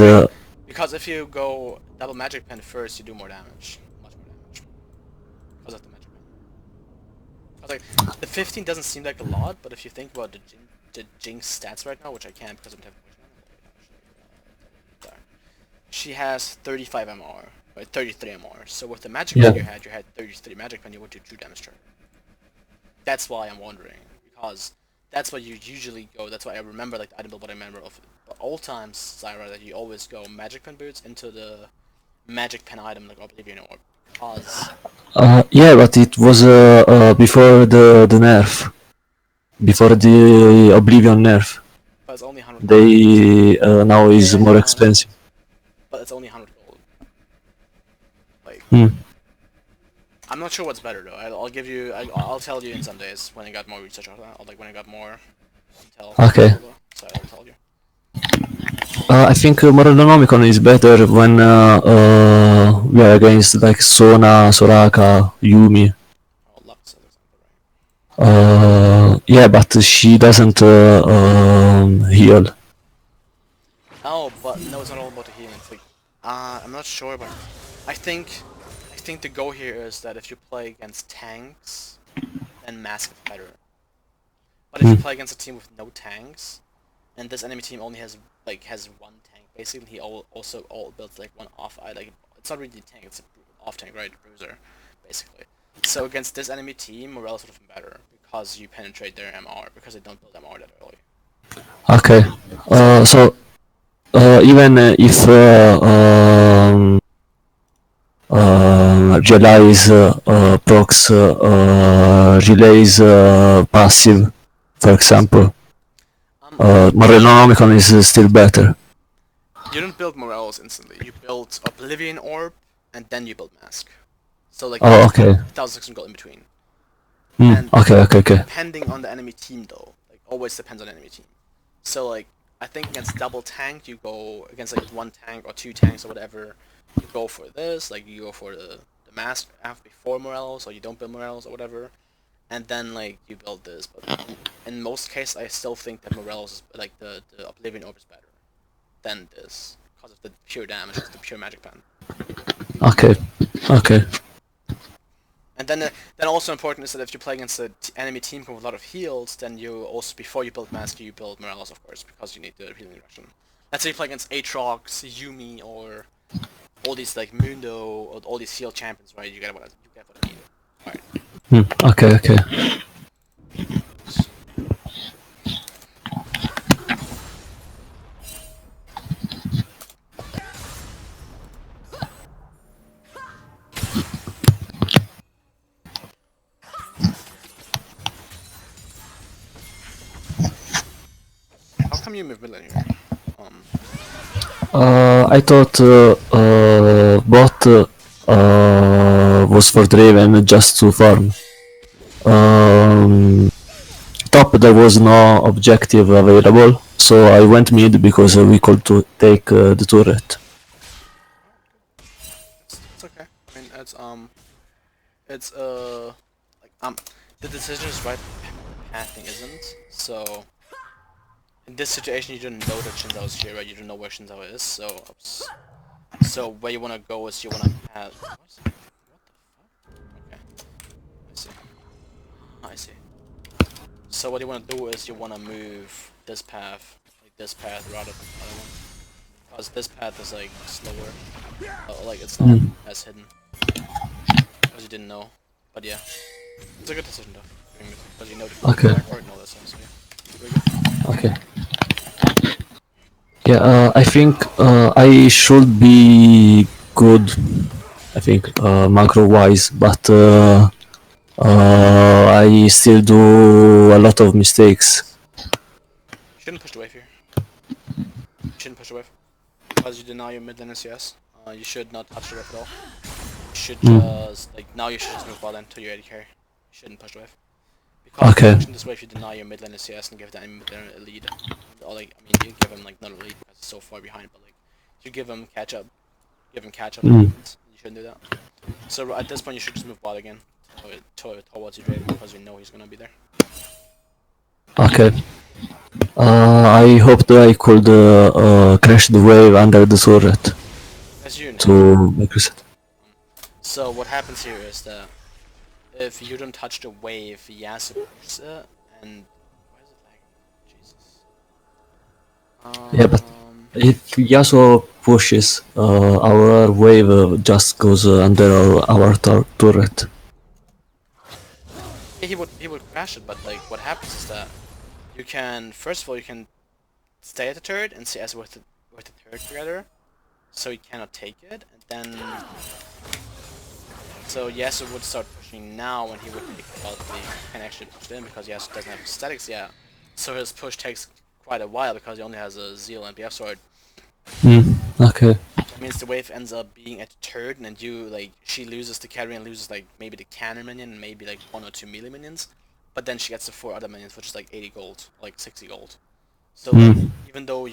Speaker 1: Because if you go double magic pen first, you do more damage, much more damage, because of the magic pen. I was like, the 15 doesn't seem like a lot, but if you think about the Jinx stats right now, which I can't because I'm typing. She has 35 MR, right? 33 MR. So with the magic
Speaker 2: Yeah.
Speaker 1: pen you had 33 magic pen, you would do 2 damage to her. That's why I'm wondering, because that's what you usually go. That's why I remember like the item build, what I remember of old times, Zyra, that you always go magic pen boots into the magic pen item like Oblivion or because
Speaker 2: yeah, but it was before the nerf, before the Oblivion nerf.
Speaker 1: but it's only 100 gold.
Speaker 2: They now is more expensive.
Speaker 1: But it's only 100 gold. Like,
Speaker 2: Hmm.
Speaker 1: I'm not sure what's better though. I'll give you. I'll tell you in some days when I got more research on that, or like when I got more intel.
Speaker 2: Okay.
Speaker 1: So I'll tell you.
Speaker 2: I think Morellonomicon is better when we are against like Sona, Soraka, Yumi.
Speaker 1: Oh, Lux, for example, right?
Speaker 2: Yeah, but she doesn't heal.
Speaker 1: Oh, but no, it's not all about the healing. It's like, I'm not sure, but I think the goal here is that if you play against tanks, then Mask is better. But if you play against a team with no tanks, and this enemy team only has one tank, basically he also builds like one off. Like it's not really a tank, it's an off tank, right? Bruiser, basically. So against this enemy team, Morel's would have been better because you penetrate their MR because they don't build MR that early.
Speaker 2: Okay. So even if relays procs relays passive, for example, Morellonomicon is still better.
Speaker 1: You don't build Morels instantly. You build Oblivion Orb, and then you build Mask. So like,
Speaker 2: Oh, okay.
Speaker 1: 1,600 gold in between.
Speaker 2: Hmm.
Speaker 1: And
Speaker 2: Okay.
Speaker 1: depending on the enemy team though, like always depends on the enemy team. So like, I think against double tank, you go against like one tank or two tanks or whatever. You go for this, like you go for the Mask after before Morels, or you don't build Morels or whatever. And then like you build this, but in most cases, I still think that Morels is like the Oblivion Orb is better than this because of the pure damage, it's the pure magic pen.
Speaker 2: Okay.
Speaker 1: And then also important is that if you play against an enemy team with a lot of heals, then you also before you build Master, you build Morales, of course, because you need the healing reduction. Let's say you play against Aatrox, Yumi, or all these like Mundo, or all these heal champions, right? You get what I mean. Alright.
Speaker 2: Okay.
Speaker 1: How come you move middle here?
Speaker 2: I thought bot was for Draven just to farm. Top there was no objective available, so I went mid because we could to take the turret.
Speaker 1: It's okay. I mean, it's like the decision is right, the pathing isn't. So in this situation, you didn't know that Shinzao is here, right? You don't know where Shinzao is, so oops. So where you wanna go is you wanna have what the fuck? Okay, I see. So what you wanna do is you wanna move this path, like this path, rather than the other one, because this path is like slower, like it's not as hidden. because you didn't know. But yeah, it's a good decision though. Because you know the
Speaker 2: Okay.
Speaker 1: backward and all that stuff. So yeah, very good.
Speaker 2: Okay. Yeah, I think I should be good. I think macro wise, but I still do a lot of mistakes.
Speaker 1: You shouldn't push the wave here. You shouldn't push the wave because you deny your mid lane CS. You should not touch the wave at all. You should just like now you should just move ball lane to your AD carry. You shouldn't push the wave. Because
Speaker 2: Okay.
Speaker 1: pushing this wave, you deny your mid lane CS and give the enemy mid lane a lead. Or like, I mean, you give him like not a lead because it's so far behind, but like, you give him catch up. Give him catch up. You shouldn't do that. So at this point, you should just move ball again towards your Draven because you know he's gonna be there.
Speaker 2: Okay. I hope that I could crash the wave under the turret
Speaker 1: As you know.
Speaker 2: to make reset.
Speaker 1: So what happens here is that if you don't touch the wave, Yasuo pushes it, and why is it lagging? Jesus.
Speaker 2: Yeah, but if Yasuo pushes, our wave just goes under our turret.
Speaker 1: Yeah, he would crash it, but like what happens is that you can first of all you can stay at the turret and CS with the turret together, so he cannot take it, and then so Yasuo would start pushing now when he would take the ulti. He can actually push it in because Yasuo doesn't have statics yet, so his push takes quite a while because he only has a Zeal and BF sword.
Speaker 2: Okay.
Speaker 1: That means the wave ends up being at the turret, and you like she loses the carry and loses like maybe the cannon minion and maybe like 1 or 2 melee minions, but then she gets the 4 other minions, which is like 80 gold, like 60 gold. So like, even though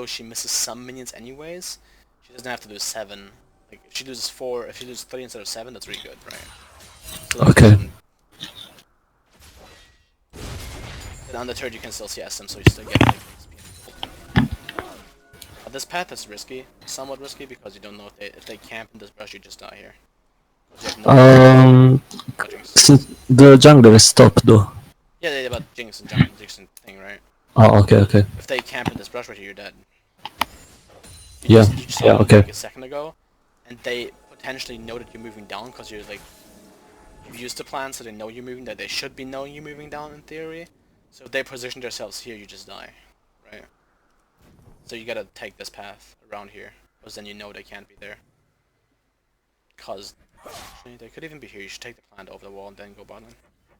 Speaker 1: she misses some minions anyways, she doesn't have to lose 7. Like if she loses 4, if she loses 3 instead of 7, that's really good, right? So, like,
Speaker 2: Okay.
Speaker 1: and on the turret you can still CS them, so you still get like XP and gold. But this path is risky, somewhat risky, because you don't know if they camp in this brush, you just die here. 'Cause you have no jinx.
Speaker 2: Since the jungler is stopped though.
Speaker 1: Yeah, but jinx and jump, jinx and thing, right?
Speaker 2: Oh, okay, okay.
Speaker 1: If they camp in this brush right here, you're dead.
Speaker 2: Yeah,
Speaker 1: You just saw
Speaker 2: yeah,
Speaker 1: them,
Speaker 2: okay.
Speaker 1: like a second ago, and they potentially know that you're moving down because you're like you used the plan, so they know you're moving. That they should be knowing you're moving down in theory. So if they position themselves here, you just die, right? So you gotta take this path around here, because then you know they can't be there. Cause actually, they could even be here. You should take the plant over the wall and then go bottom.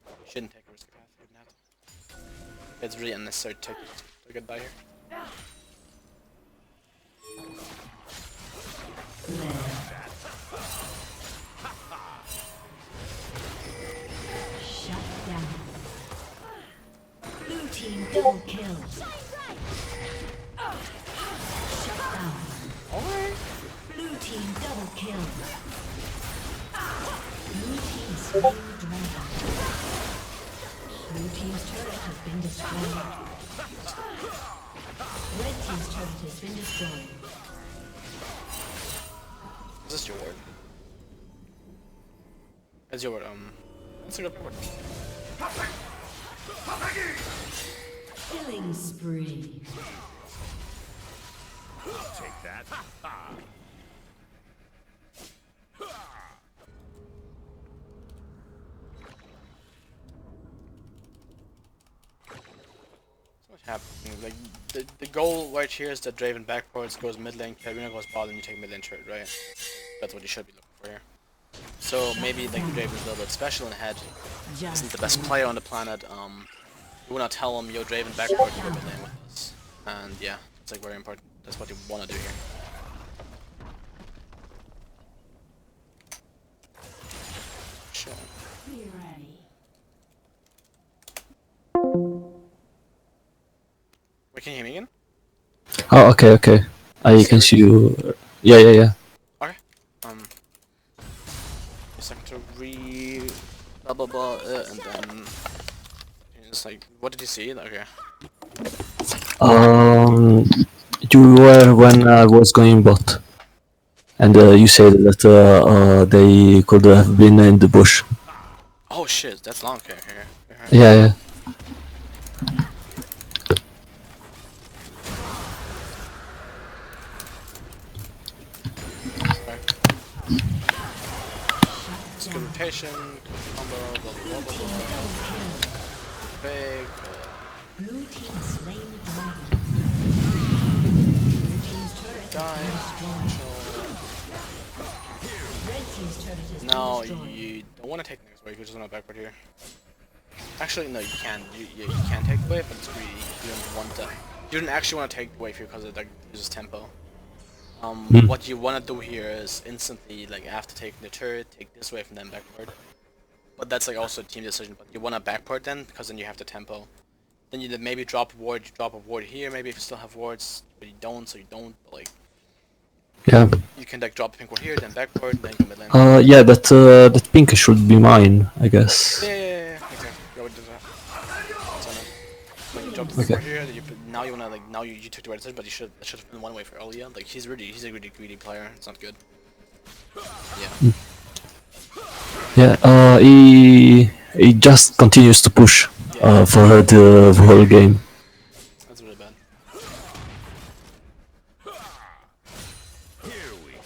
Speaker 1: You shouldn't take a risky path. You wouldn't have to. It's really unnecessary to get by here.
Speaker 3: Shut down. Blue team double kill. Shut down. Blue team double kill. Blue team slain dragon. Blue team's turret has been destroyed. Red team's turret has been destroyed.
Speaker 1: Is this your word? That's your word, What's your word?
Speaker 3: Killing spree.
Speaker 4: Take that.
Speaker 1: What's happening? Like, the goal right here is that Draven backwards goes mid lane, Karina goes bot, and you take mid lane turret, right? That's what you should be looking for here. So maybe like Draven's a little bit special in head, isn't the best player on the planet. You wanna tell him, yo, Draven backward, you go mid lane with us. And yeah, it's like very important. That's what you wanna do here. Sure.
Speaker 3: Be ready.
Speaker 1: Wait, can you hear me again?
Speaker 2: Oh, okay, okay. I can see you. Yeah, yeah, yeah.
Speaker 1: Okay. Just like to blah blah blah, and then it's like, what did you see? Okay.
Speaker 2: You were when I was going bot, and you said that they could have been in the bush.
Speaker 1: Oh shit, that's long. Okay, okay.
Speaker 2: Yeah, yeah.
Speaker 1: good rotation, good combo, blah blah blah blah blah. Big.
Speaker 3: Blue team slain the dragon. Blue team's turret
Speaker 1: Die.
Speaker 3: has been destroyed.
Speaker 1: Chill.
Speaker 3: Red team's turret has
Speaker 1: No,
Speaker 3: been destroyed.
Speaker 1: you don't want to take the next wave. You just want to backward here. Actually, no, you can. You can take the wave, but it's greedy. You don't want to. You don't actually want to take the wave here because it like uses tempo. What you want to do here is instantly, like after taking the turret, take this wave and then backward. But that's like also a team decision. But you want to backward then because then you have the tempo. Then you maybe drop a ward. You drop a ward here. Maybe if you still have wards, but you don't, so you don't. But like
Speaker 2: Yeah.
Speaker 1: you can like drop a pink ward here, then backward, then go mid lane.
Speaker 2: Yeah, that pink should be mine, I guess.
Speaker 1: Yeah, exactly. Go with that. So, no. Like, you drop the
Speaker 2: Okay.
Speaker 1: okay. Here, now you wanna like you took the right decision, but that should have been one way for earlier. Like he's a really greedy player. It's not good. Yeah.
Speaker 2: Yeah, he just continues to push for her the whole game.
Speaker 1: That's really bad.
Speaker 4: Here we go.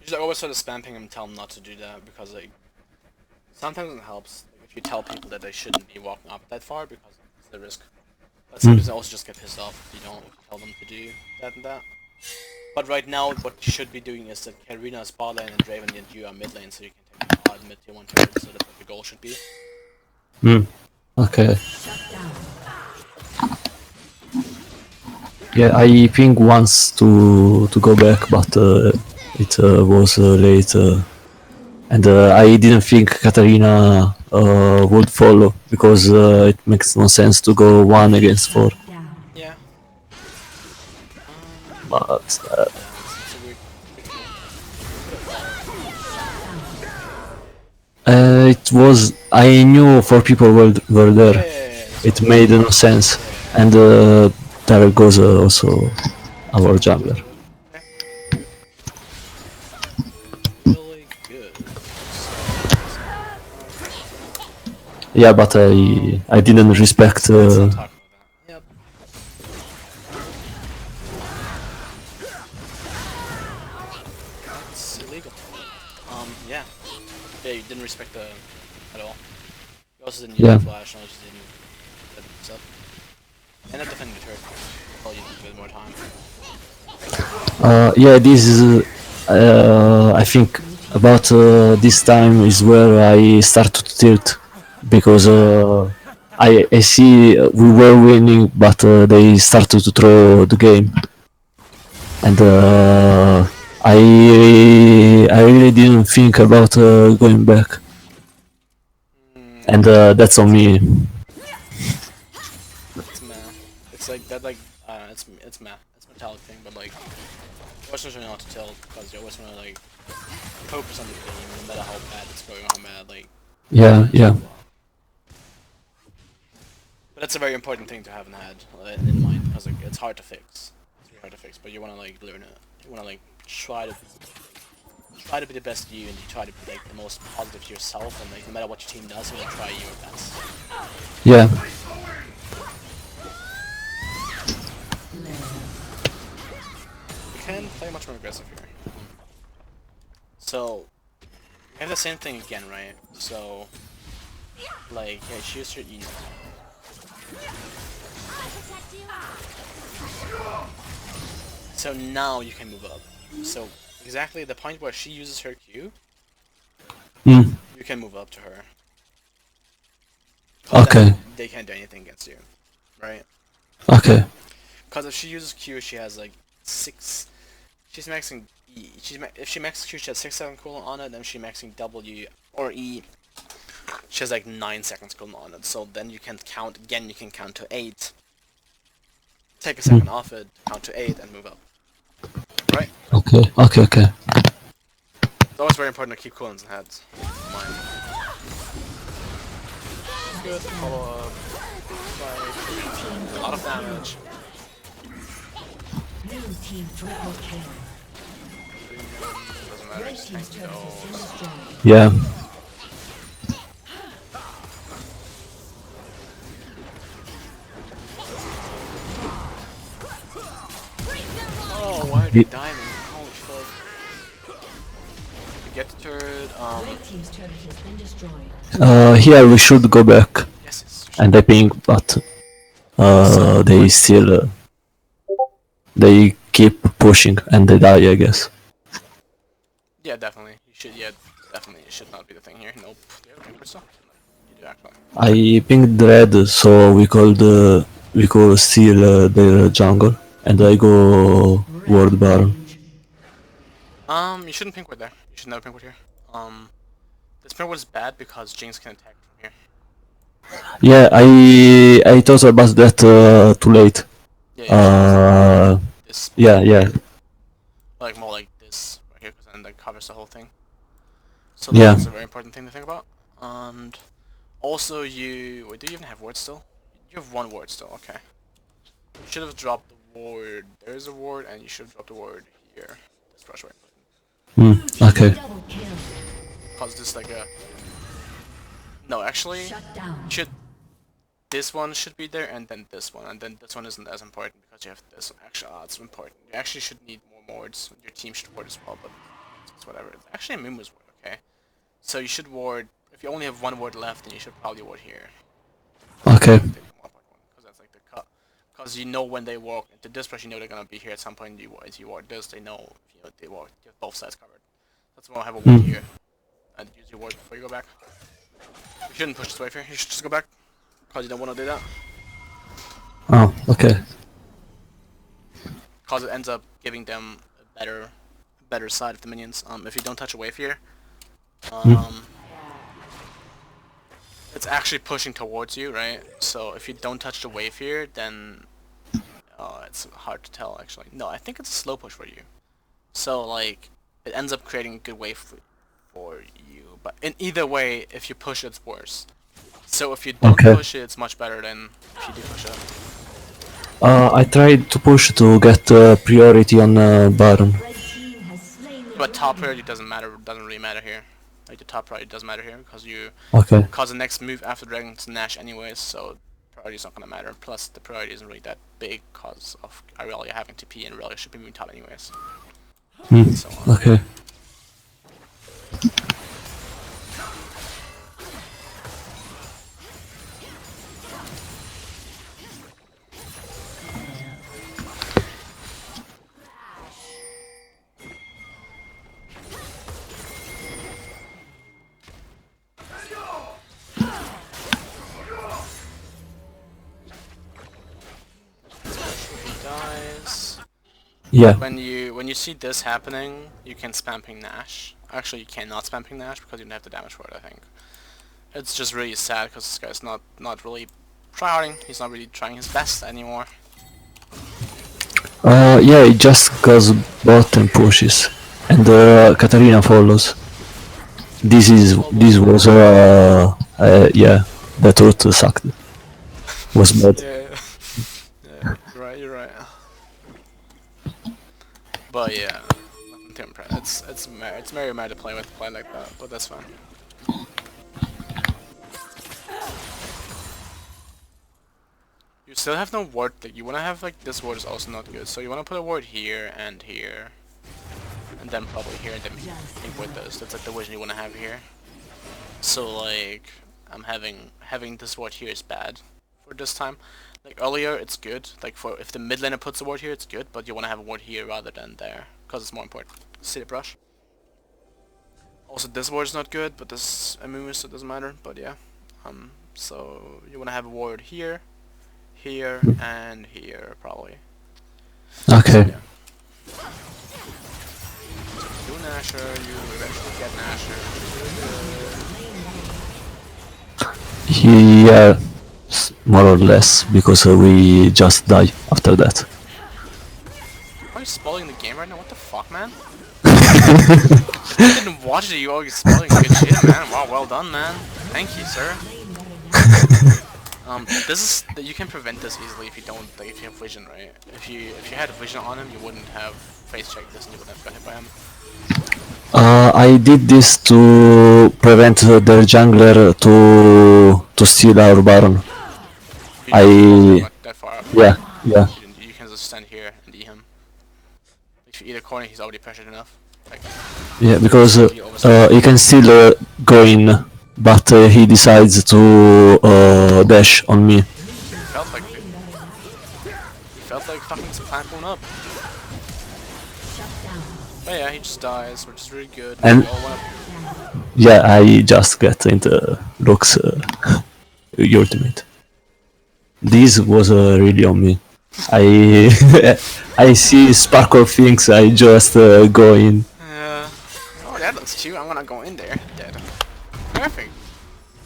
Speaker 1: You should always sort of spam ping him and tell him not to do that because like sometimes it helps like, if you tell people that they shouldn't be walking up that far because it's the risk. But sometimes they also just get pissed off if you don't tell them to do that and that. But right now, what you should be doing is that Karina is bot lane and Draven and you are mid lane, so you can take the hard mid tier 1 turret, so that's what the goal should be.
Speaker 2: Okay.
Speaker 3: Shut down.
Speaker 2: Yeah, I pinged once to go back, but it was late, and I didn't think Katarina would follow because it makes no sense to go 1 against 4.
Speaker 3: Down.
Speaker 1: Yeah.
Speaker 2: But
Speaker 1: Yeah, it's a weird.
Speaker 2: it was. I knew 4 people were there.
Speaker 1: Yeah.
Speaker 2: It made no sense, and there goes also our jungler.
Speaker 1: Really good.
Speaker 2: Yeah, but I didn't respect.
Speaker 1: Let's not talk about that. Yep. That's illegal. Yeah. Yeah, you didn't respect the at all. You also didn't use
Speaker 2: Yeah.
Speaker 1: the flash, and I just didn't set this up. End up defending the turret. Well, you need more time.
Speaker 2: Yeah, this is. I think about this time is where I start to tilt because I see we were winning, but they started to throw the game, and I really didn't think about going back, and that's on me.
Speaker 1: It's meh. It's like that. Like it's meh. It's a metallic thing, but like you always know not to tell because you always want to like focus on the game, no matter how bad it's going or how bad like.
Speaker 2: Yeah.
Speaker 1: But that's a very important thing to have in mind because like it's hard to fix. It's really hard to fix, but you want to like learn it. You want to like try to be the best you, and you try to be like the most positive to yourself, and like no matter what your team does, you want to try your best.
Speaker 2: Yeah.
Speaker 1: You can play much more aggressive here. So we have the same thing again, right? So like yeah, choose your E now. So now you can move up. So exactly the point where she uses her Q,
Speaker 2: Mm.
Speaker 1: you can move up to her. 'Cause
Speaker 2: Okay.
Speaker 1: then they can't do anything against you, right?
Speaker 2: Okay.
Speaker 1: Because if she uses Q, she has like 6. She's maxing E. If she maxes Q, she has 6 seconds cooldown on it. Then she maxing W or E, she has like 9 seconds cooldown on it. So then you can count again. You can count to 8. Take a second off it, count to 8, and move up. Right?
Speaker 2: Okay.
Speaker 1: It's always very important to keep cooldowns in heads. In mind. Good follow up. A lot of damage.
Speaker 3: Blue team triple kill.
Speaker 1: Doesn't matter.
Speaker 3: Red
Speaker 1: Just
Speaker 3: team's
Speaker 1: tank
Speaker 3: turret has been
Speaker 1: those.
Speaker 3: destroyed.
Speaker 2: Yeah.
Speaker 1: Oh, why are they diving? Holy fuck. get the turret.
Speaker 3: Red team's turret has been destroyed.
Speaker 2: Here we should go back.
Speaker 1: Yes, yes.
Speaker 2: And I think, but they still they keep pushing and they die, I guess.
Speaker 1: Yeah, definitely. You should. Yeah, definitely. It should not be the thing here. Nope. Do you have a pink crystal? You do actually.
Speaker 2: I pinged red so we could steal their jungle, and I go ward baron.
Speaker 1: You shouldn't pink ward there. You should never pink ward here. This pink ward is bad because Jinx can attack from here.
Speaker 2: Yeah, I thought about that too late.
Speaker 1: Yeah, you should this.
Speaker 2: Yeah.
Speaker 1: Like more like this right here, because then that covers the whole thing. So
Speaker 2: Yeah.
Speaker 1: that's a very important thing to think about. And also, wait, do you even have ward still? You have one ward still. Okay. You should have dropped the ward. There is a ward, and you should have dropped the ward here. This brush right.
Speaker 2: Okay.
Speaker 3: Double kill.
Speaker 1: Cause this like a. No, actually,
Speaker 3: Shut down.
Speaker 1: you should. This one should be there, and then this one, and then this one isn't as important because you have this one. Actually, it's important. You actually should need more wards. Your team should ward as well, but it's whatever. Actually, Mumu's ward, okay? So you should ward. If you only have one ward left, then you should probably ward here.
Speaker 2: Okay.
Speaker 1: Because that's like the cut. Because you know when they walk into this brush, you know they're gonna be here at some point. As you ward this, they know they walk. You have both sides covered. That's why I have a ward here, and use your ward before you go back. You shouldn't push this wave here. You should just go back. Because you don't want to do that.
Speaker 2: Oh, okay.
Speaker 1: Because it ends up giving them a better side of the minions. If you don't touch a wave here, it's actually pushing towards you, right? So if you don't touch the wave here, then it's hard to tell actually. No, I think it's a slow push for you. So like it ends up creating a good wave for you. But in either way, if you push, it's worse. So if you don't push it, it's much better than if you do push it.
Speaker 2: I tried to push to get priority on baron.
Speaker 3: Red team has slain the
Speaker 1: But top
Speaker 3: dragon.
Speaker 1: priority doesn't matter. Doesn't really matter here. Like the top priority doesn't matter here because
Speaker 2: Okay.
Speaker 1: because the next move after Dragon's Nash anyways. So priority is not gonna matter. Plus the priority isn't really that big because of Irelia having TP and Irelia should be moving top anyways. So
Speaker 2: Okay.
Speaker 1: he dies.
Speaker 2: Yeah.
Speaker 1: When you see this happening, you can spam ping Nash. Actually, you cannot spam ping Nash because you don't have the damage for it. I think it's just really sad because this guy's not really tryharding. He's not really trying his best anymore.
Speaker 2: Yeah, it just goes bot and pushes, and Katarina follows. This was yeah, that ult sucked. Was bad.
Speaker 1: Yeah, you're right. But yeah, nothing too impressive. It's very mad to play like that, but that's fine. You still have no ward. You wanna have like this ward is also not good. So you wanna put a ward here, and then probably here, and then think with this. That's like the vision you wanna have here. So like, I'm having this ward here is bad for this time. Like earlier, it's good. Like for if the mid laner puts a ward here, it's good. But you wanna have a ward here rather than there, cause it's more important. See the brush. Also, this ward is not good, but this is a move, so it doesn't matter. But yeah, so you wanna have a ward here, here, and here probably.
Speaker 2: Okay.
Speaker 1: Yeah. Do Nasher, you eventually get Nasher.
Speaker 2: Yeah, more or less, because we just die after that.
Speaker 1: Are you spoiling the game right now? What the fuck, man? If you didn't watch it, you always spoiling good shit, man. Wow, well done, man. Thank you, sir. This is you can prevent this easily if you don't, like, if you have vision, right? If you had vision on him, you wouldn't have face checked this and you wouldn't have got hit by him.
Speaker 2: I did this to prevent their jungler to steal our baron.
Speaker 1: You didn't go that far up.
Speaker 2: Yeah.
Speaker 1: You can just stand here and E him. If you eat a corner, he's already pressured enough. Like,
Speaker 2: Yeah, because
Speaker 1: he overstepped.
Speaker 2: he can still go in, but he decides to dash on me.
Speaker 1: Felt like it. He felt like fucking this plant going up. But yeah, he just dies, which is really good.
Speaker 2: And
Speaker 1: We all wanna...
Speaker 2: yeah, I just get into Rook's ultimate. This was really on me. I I see sparkle things. I just go in.
Speaker 1: Oh, that looks cute. I'm gonna go in there. Dead. Perfect.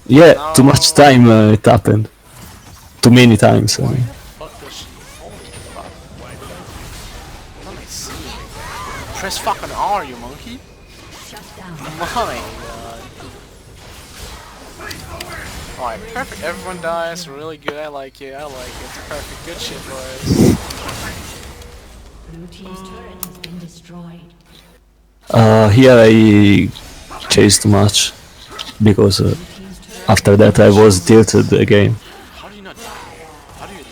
Speaker 2: Yeah, too much
Speaker 1: No.
Speaker 2: time it happened. Too many times. I
Speaker 1: Why
Speaker 2: mean.
Speaker 1: the fuck does she... Holy fuck. Let me see. Press fucking R, you monkey.
Speaker 3: Shut down.
Speaker 1: My god. Alright, perfect. Everyone dies. Really good. I like it. I like it. It's perfect. Good shit, boys.
Speaker 3: Blue team's turret has been destroyed.
Speaker 2: Here I chased too much because
Speaker 3: Blue team's turret
Speaker 2: after that I was tilted again.
Speaker 1: How do you not die? How do you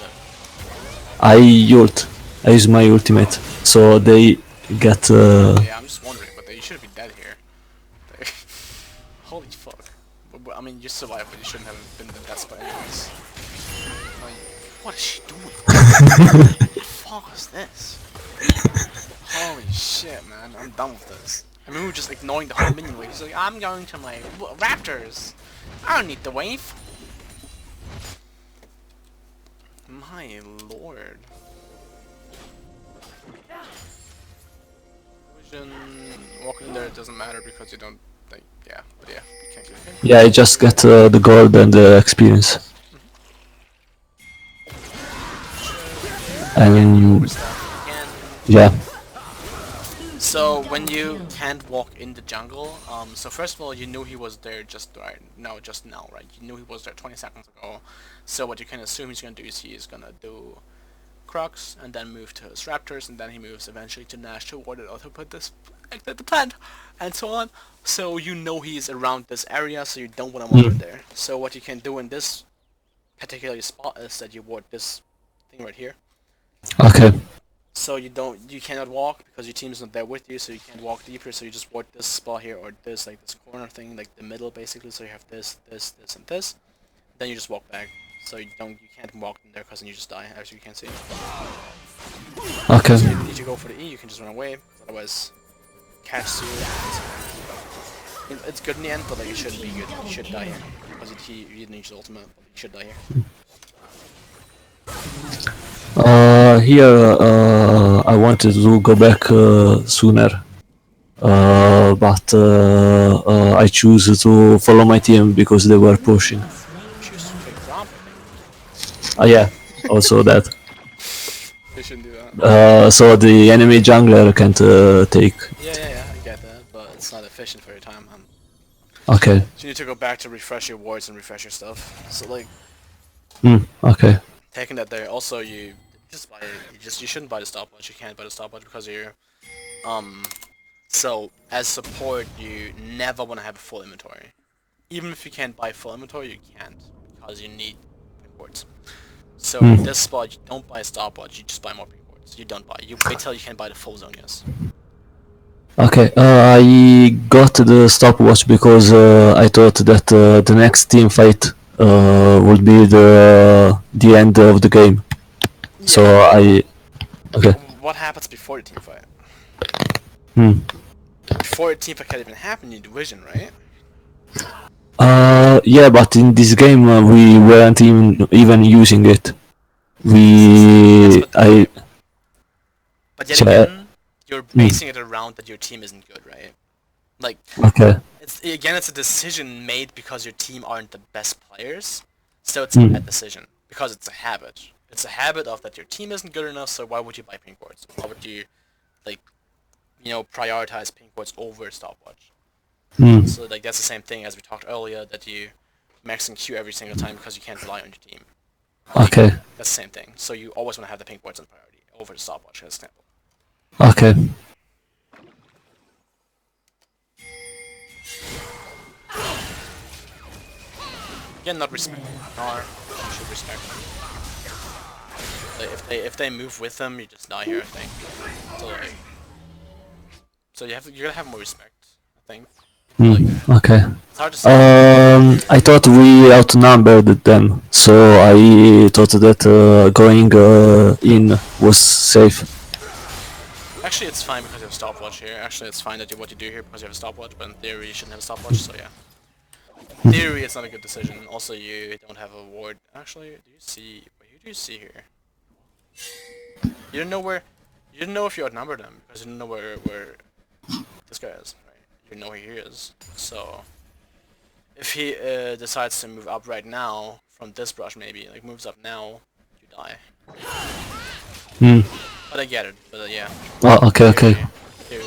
Speaker 1: live?
Speaker 2: I use my ultimate, so they get.
Speaker 1: Yeah, I'm just wondering, but you should be dead here. Holy fuck. I mean, you survived, but you shouldn't have been in that spot anyways. Like, what is she doing? What the fuck is this? Holy shit, man. I'm done with this. I mean, we were just ignoring the whole minion wave. He's like, I'm going to my raptors. I don't need the wave. My lord. Vision, walking in there doesn't matter because you don't, like, yeah, but yeah, you can't get it.
Speaker 2: Yeah, I just get the gold and the experience. And
Speaker 1: Again.
Speaker 2: yeah,
Speaker 1: So when you can't walk in the jungle, so first of all, you knew he was there just right, no, just now, right? You knew he was there 20 seconds ago. So what you can assume he's gonna do is he is gonna do Crux and then move to his Raptors, and then he moves eventually to Nash to ward it out to put this activate the plant, and so on. So you know he's around this area, so you don't want to wander there. So what you can do in this particular spot is that you ward this thing right here.
Speaker 2: okay.
Speaker 1: So you cannot walk because your team is not there with you, so you can't walk deeper. So you just ward this spot here or this like this corner thing, like the middle basically. So you have this, this, this, and this. Then you just walk back. So you can't walk in there because then you just die, as you can see.
Speaker 2: Okay.
Speaker 1: So if you need to go for the E, you can just run away. Otherwise, catch you. It's good in the end, but like it shouldn't be good. You should die here because you didn't use the ultimate. But you should die here.
Speaker 2: Here I wanted to go back sooner, but I choose to follow my team because they were pushing.
Speaker 1: Choose to pick drop.
Speaker 2: Yeah, also that.
Speaker 1: They shouldn't do that.
Speaker 2: So the enemy jungler can't take.
Speaker 1: Yeah, I get that, but it's not efficient for your time.
Speaker 2: Okay.
Speaker 1: So you need to go back to refresh your wards and refresh your stuff. So like,
Speaker 2: Okay.
Speaker 1: taking that there. Also, you shouldn't buy the stopwatch. You can't buy the stopwatch because you're So as support, you never want to have a full inventory. Even if you can't buy full inventory, you can't because you need pink wards. So in this spot, you don't buy a stopwatch. You just buy more pink wards. You don't buy. You wait till you can buy the full Zonias.
Speaker 2: Okay. I got the stopwatch because I thought that the next team fight would be the end of the game. So I. Okay.
Speaker 1: What happens before the team fight?
Speaker 2: Hmm.
Speaker 1: Before a team fight can even happen, you need vision, right?
Speaker 2: Yeah, but in this game we weren't even using it.
Speaker 1: But yet
Speaker 2: So,
Speaker 1: again, you're basing it around that your team isn't good, right? Like,
Speaker 2: Okay.
Speaker 1: it's a decision made because your team aren't the best players, so it's a bad decision because it's a habit. It's a habit of that your team isn't good enough, so why would you buy pink wards? Why would you, like, prioritize pink wards over stopwatch? So like that's the same thing as we talked earlier, that you max and Q every single time because you can't rely on your team.
Speaker 2: Okay.
Speaker 1: That's the same thing. So you always want to have the pink wards on priority over the stopwatch, for example.
Speaker 2: Okay.
Speaker 1: Again, not respect. Nor you should respect them. Like, if they move with them, you just die here, I think. So so you're gonna have more respect, I think.
Speaker 2: Okay.
Speaker 1: It's hard to say.
Speaker 2: I thought we outnumbered them, so I thought that going in was safe.
Speaker 1: Actually, it's fine because you have a stopwatch here. Actually, it's fine that you what you do here because you have a stopwatch, but in theory you shouldn't have a stopwatch, so yeah. In theory, it's not a good decision. Also, you don't have a ward. Actually, do you see... Wait, who do you see here? You didn't know where... You didn't know if you outnumbered them, because you didn't know where this guy is, right? You didn't know where he is. So... If he decides to move up right now, from this brush maybe, like moves up now, you die.
Speaker 2: Hmm.
Speaker 1: But I get it, but yeah.
Speaker 2: Oh, okay.
Speaker 1: Theory.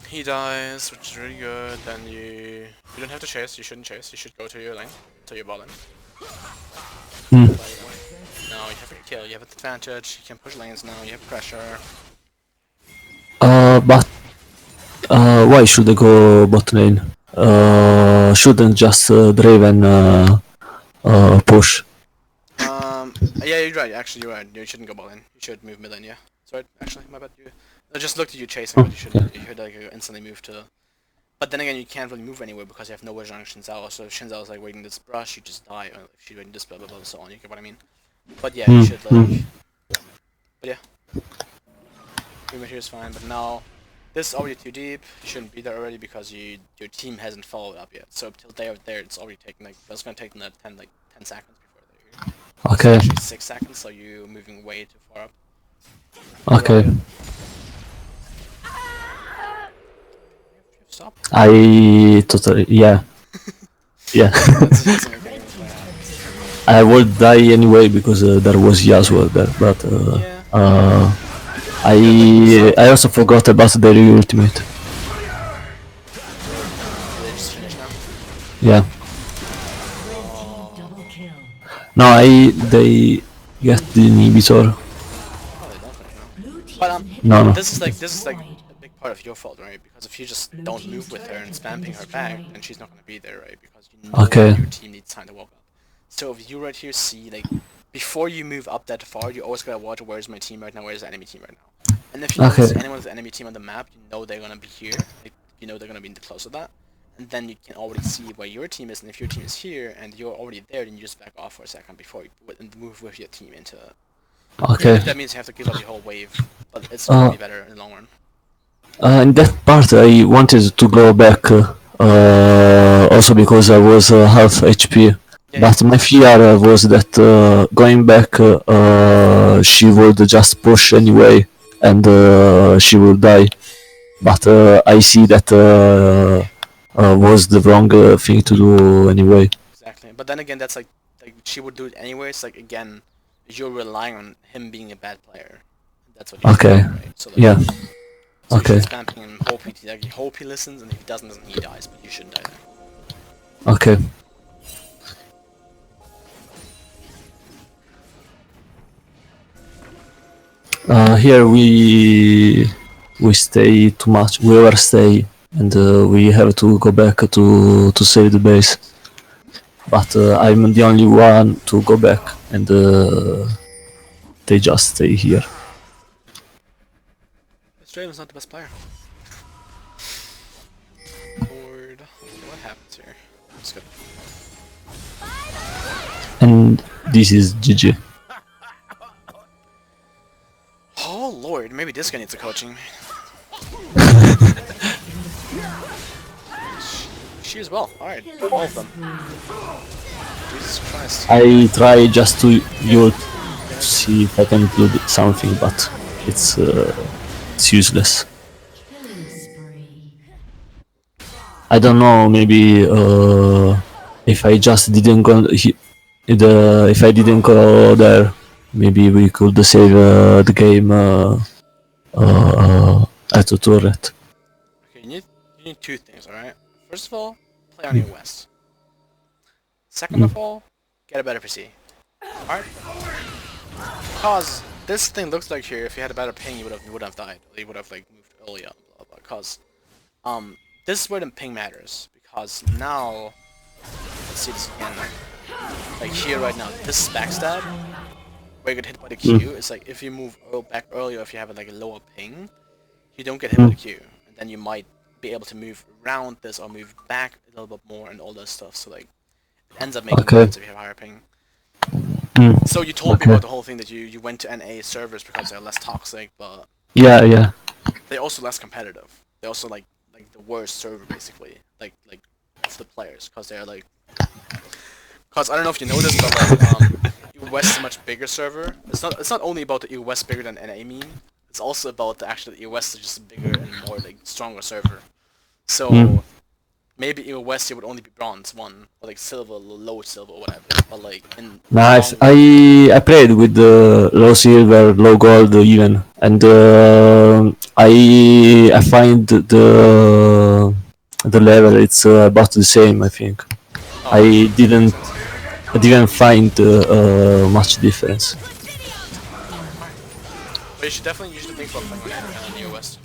Speaker 1: He dies, which is really good. Then you don't have to chase. You shouldn't chase. You should go to your lane, to your bot lane.
Speaker 2: Hmm.
Speaker 1: Now you have a kill. You have an advantage. You can push lanes now. You have pressure.
Speaker 2: But why should I go bot lane? Shouldn't just Draven push?
Speaker 1: Yeah, you're right. Actually, you're right. You shouldn't go bot lane. You should move mid lane. Yeah. Sorry, actually, my bad. I just looked at you chasing, but you should like instantly move to. But then again, you can't really move anywhere because you have no vision on Shinzao. So if Shinzao is like waiting this brush, you just die. Or if she's waiting this blah blah blah and so on. You get what I mean? But yeah, you should like. But yeah, movement here is fine. But now, this is already too deep. You shouldn't be there already because your team hasn't followed up yet. So until they are there, it's already taken like that's gonna take them 10 seconds before they're here.
Speaker 2: Okay.
Speaker 1: It's actually 6 seconds, so you're moving way too far up.
Speaker 2: Okay.
Speaker 1: Stop.
Speaker 2: I totally yeah. I would die anyway because there was Yasuo there, but I also forgot about their ultimate.
Speaker 1: They just finished now.
Speaker 2: Yeah.
Speaker 3: Double kill.
Speaker 2: No, they get the inhibitor.
Speaker 1: Oh, they don't finish now.
Speaker 3: Blue team's
Speaker 1: But
Speaker 3: inhibitor
Speaker 2: No.
Speaker 1: this is like
Speaker 3: destroyed.
Speaker 1: a big part of your fault, right? Because if you just don't move with her and spamming her back, then she's not gonna be there, right? Because you know
Speaker 2: Okay.
Speaker 1: your team needs time to walk up. So if you right here see like before you move up that far, you always gotta watch where's my team right now, where's the enemy team right now. And if you
Speaker 2: Okay.
Speaker 1: don't see anyone with the enemy team on the map, you know they're gonna be here. Like, you know they're gonna be in the close of that. And then you can already see where your team is, and if your team is here and you're already there, then you just back off for a second before you move with your team into.
Speaker 2: Okay.
Speaker 1: That means you have to give up the whole wave, but it's gonna be better in the long run.
Speaker 2: In that part, I wanted to go back also because I was half HP. But my fear was that going back, she would just push anyway, and she will die. But I see that was the wrong thing to do anyway.
Speaker 1: Exactly, but then again, that's like she would do it anyways. Like again, you're relying on him being a bad player. That's what.
Speaker 2: Okay.
Speaker 1: Doing, right? So, like,
Speaker 2: Yeah.
Speaker 1: So
Speaker 2: Okay.
Speaker 1: you should spam him, hope he listens, and if he doesn't, he dies. But you shouldn't die there.
Speaker 2: Okay. Here we stay too much. We overstay, and we have to go back to save the base. But I'm the only one to go back, and they just stay here.
Speaker 1: Draven's not the best player. Lord, what happens here? Let's go.
Speaker 2: And this is GG.
Speaker 1: Oh lord, maybe this guy needs a coaching. She as well. Alright, all of them. Jesus Christ.
Speaker 2: I try just to ult to see if I can do something, but it's useless.
Speaker 3: Killing spree.
Speaker 2: I don't know. Maybe if I just didn't go, if I didn't go there, maybe we could save the game at the turret.
Speaker 1: Okay, you need two things, alright? First of all, play on your west. Second of all, get a better PC. Alright? Because this thing looks like here, if you had a better ping, you would have died. Or you would have like moved earlier, blah blah. Because this is where the ping matters. Because now, let's see this again. Like here right now, this is backstab. where you get hit by the Q, it's like if you move back earlier, if you have like a lower ping, you don't get hit by the Q, and then you might be able to move around this or move back a little bit more and all that stuff. So like, it ends up making sense if you have higher ping. So you told me about the whole thing that you went to NA servers because they're less toxic, but
Speaker 2: Yeah.
Speaker 1: they're also less competitive. They're also like the worst server basically, like of the players, because they're like, because I don't know if you know this, but like EU West is a much bigger server. It's not only about the EU West bigger than NA mean. It's also about the actual EU West is just a bigger and more like stronger server. So maybe EU West it would only be bronze 1 or like silver, low silver or whatever. But like in
Speaker 2: Nice.
Speaker 1: long
Speaker 2: I played with the low silver, low gold even, and I find the level it's about the same. I think
Speaker 1: oh, okay, that makes sense.
Speaker 2: I didn't find much difference.
Speaker 1: But you should think about playing on EU West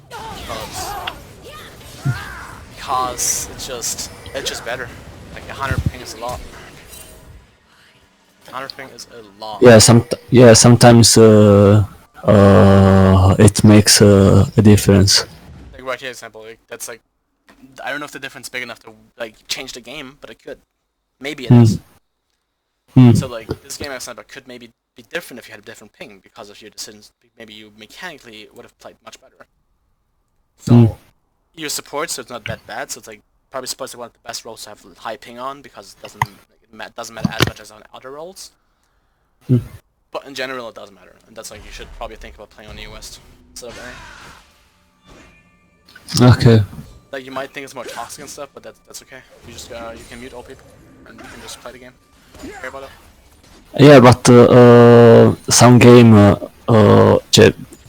Speaker 1: because it's just better. Like 100 ping is a lot. 100 ping is a lot.
Speaker 2: Sometimes it makes a difference.
Speaker 1: Like right here, example, like, that's like, I don't know if the difference is big enough to like change the game, but it could. Maybe it is. So like this game example could maybe be different if you had a different ping because of your decisions. Maybe you mechanically would have played much better. So your support, so it's not that bad. So it's like probably supposed to be one of the best roles to have high ping on because it doesn't matter as much as on other roles. But in general, it does matter, and that's like you should probably think about playing on EU West instead of NA.
Speaker 2: Okay.
Speaker 1: Like you might think it's more toxic and stuff, but that's okay. You just you can mute all people and you can just play the game. Don't care about it.
Speaker 2: Yeah, but some game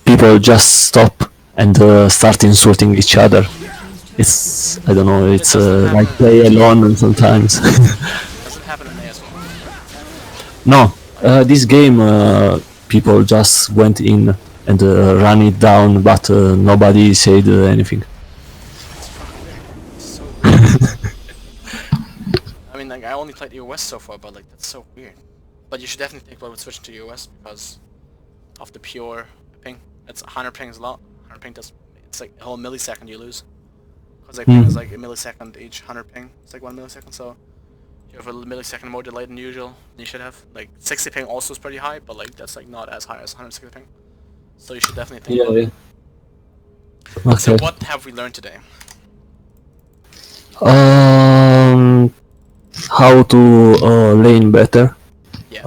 Speaker 2: people just stop and start insulting each other. It's I don't know. It's
Speaker 1: doesn't
Speaker 2: like
Speaker 1: happen
Speaker 2: play
Speaker 1: in NA.
Speaker 2: alone and sometimes.
Speaker 1: Doesn't happen in NA as well.
Speaker 2: No, this game people just went in and ran it down, but nobody said anything.
Speaker 1: It's so weird. I mean, like I only played EU West so far, but like that's so weird. But you should definitely think about switching to EU West because of the pure ping. It's 100 ping is a lot. 100 ping does it's like a whole millisecond you lose. Because like ping is like a millisecond each 100 ping. It's like 1 millisecond, so you have a millisecond more delay than usual than you should have. Like 60 ping also is pretty high, but like that's like not as high as 160 ping. So you should definitely think about it.
Speaker 2: Okay.
Speaker 1: So what have we learned today?
Speaker 2: How to lane better.
Speaker 1: Yeah.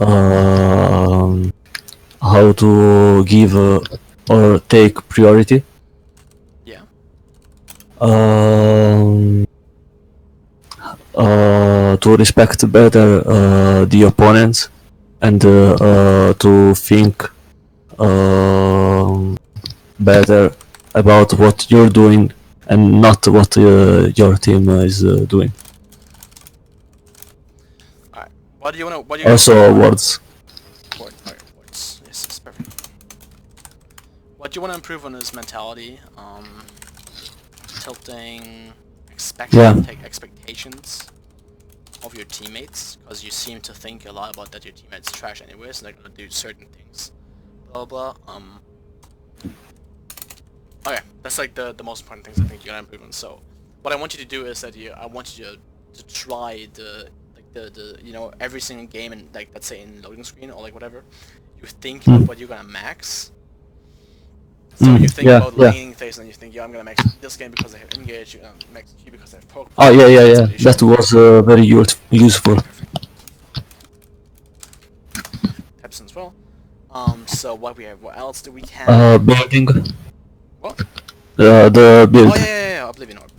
Speaker 2: How to give or take priority.
Speaker 1: Yeah.
Speaker 2: To respect better the opponents and to think better about what you're doing and not what your team is doing.
Speaker 1: Alright. What do you wanna
Speaker 2: Also words.
Speaker 1: Alright, words. Yes, it's perfect. What do you wanna improve on is mentality, tilting, take expectations of your teammates, because you seem to think a lot about that your teammates trash anyways and they're gonna do certain things. Blah blah. Okay, that's like the most important things I think you're gonna improve on. So what I want you to do is that I want you to try the you know, every single game in, like, let's say in loading screen or like whatever, you think of what you're gonna max. So you think about laning phase and you think, yeah, I'm gonna max this game because I have engage, you're gonna max Q because I have poke.
Speaker 2: Oh yeah. That was very useful.
Speaker 1: Tips as well. So what else do we have?
Speaker 2: Building.
Speaker 1: What?
Speaker 2: The build.
Speaker 1: Oh yeah, Oblivion Orb.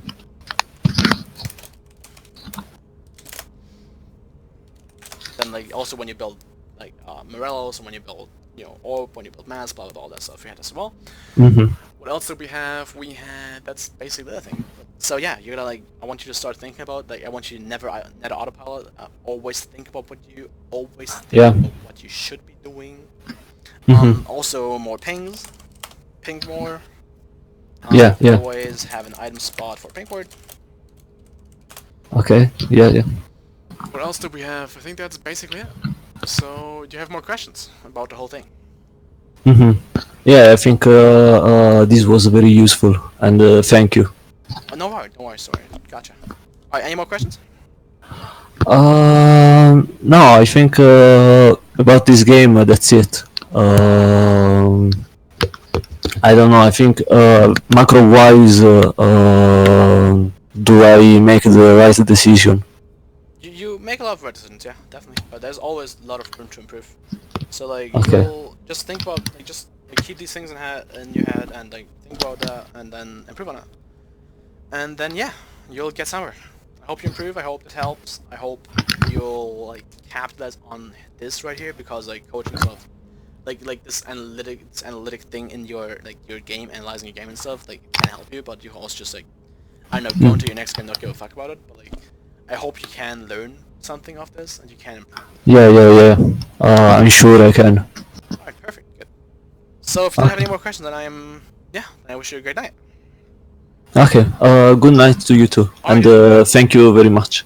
Speaker 1: Then like also when you build like Morellos, and when you build, you know, Orb, when you build Mass, blah blah blah, all that stuff we had as well. What else did we have? We had, that's basically the other thing. So yeah, you're gonna like, I want you to start thinking about, like, I want you to never autopilot, always think about what you about what you should be doing. Also more pings, ping more. Always have an item spot for ping ward.
Speaker 2: Okay. Yeah.
Speaker 1: What else do we have? I think that's basically it. So, do you have more questions about the whole thing?
Speaker 2: Yeah, I think this was very useful, and thank you.
Speaker 1: Oh, no worries, sorry. Gotcha. Alright, any more questions?
Speaker 2: No, I think about this game, that's it. I don't know. I think macro-wise, do I make the right decision?
Speaker 1: You make a lot of right decisions, yeah, definitely. But there's always a lot of room to improve. So like,
Speaker 2: Okay.
Speaker 1: you'll just think about just keep these things in your head and like think about that and then improve on it. And then yeah, you'll get somewhere. I hope you improve. I hope it helps. I hope you'll like capitalize on this right here because like coaching stuff, like this analytic thing in your your game, analyzing your game and stuff, like can help you. But you also just like I don't know, go into your next game, not give a fuck about it. But like, I hope you can learn something of this and you can improve.
Speaker 2: Yeah. I'm sure I can.
Speaker 1: Alright, perfect, good. So if you don't have any more questions, then then I wish you a great night.
Speaker 2: Okay. Good night to you too, and
Speaker 1: Alright.
Speaker 2: thank you very much.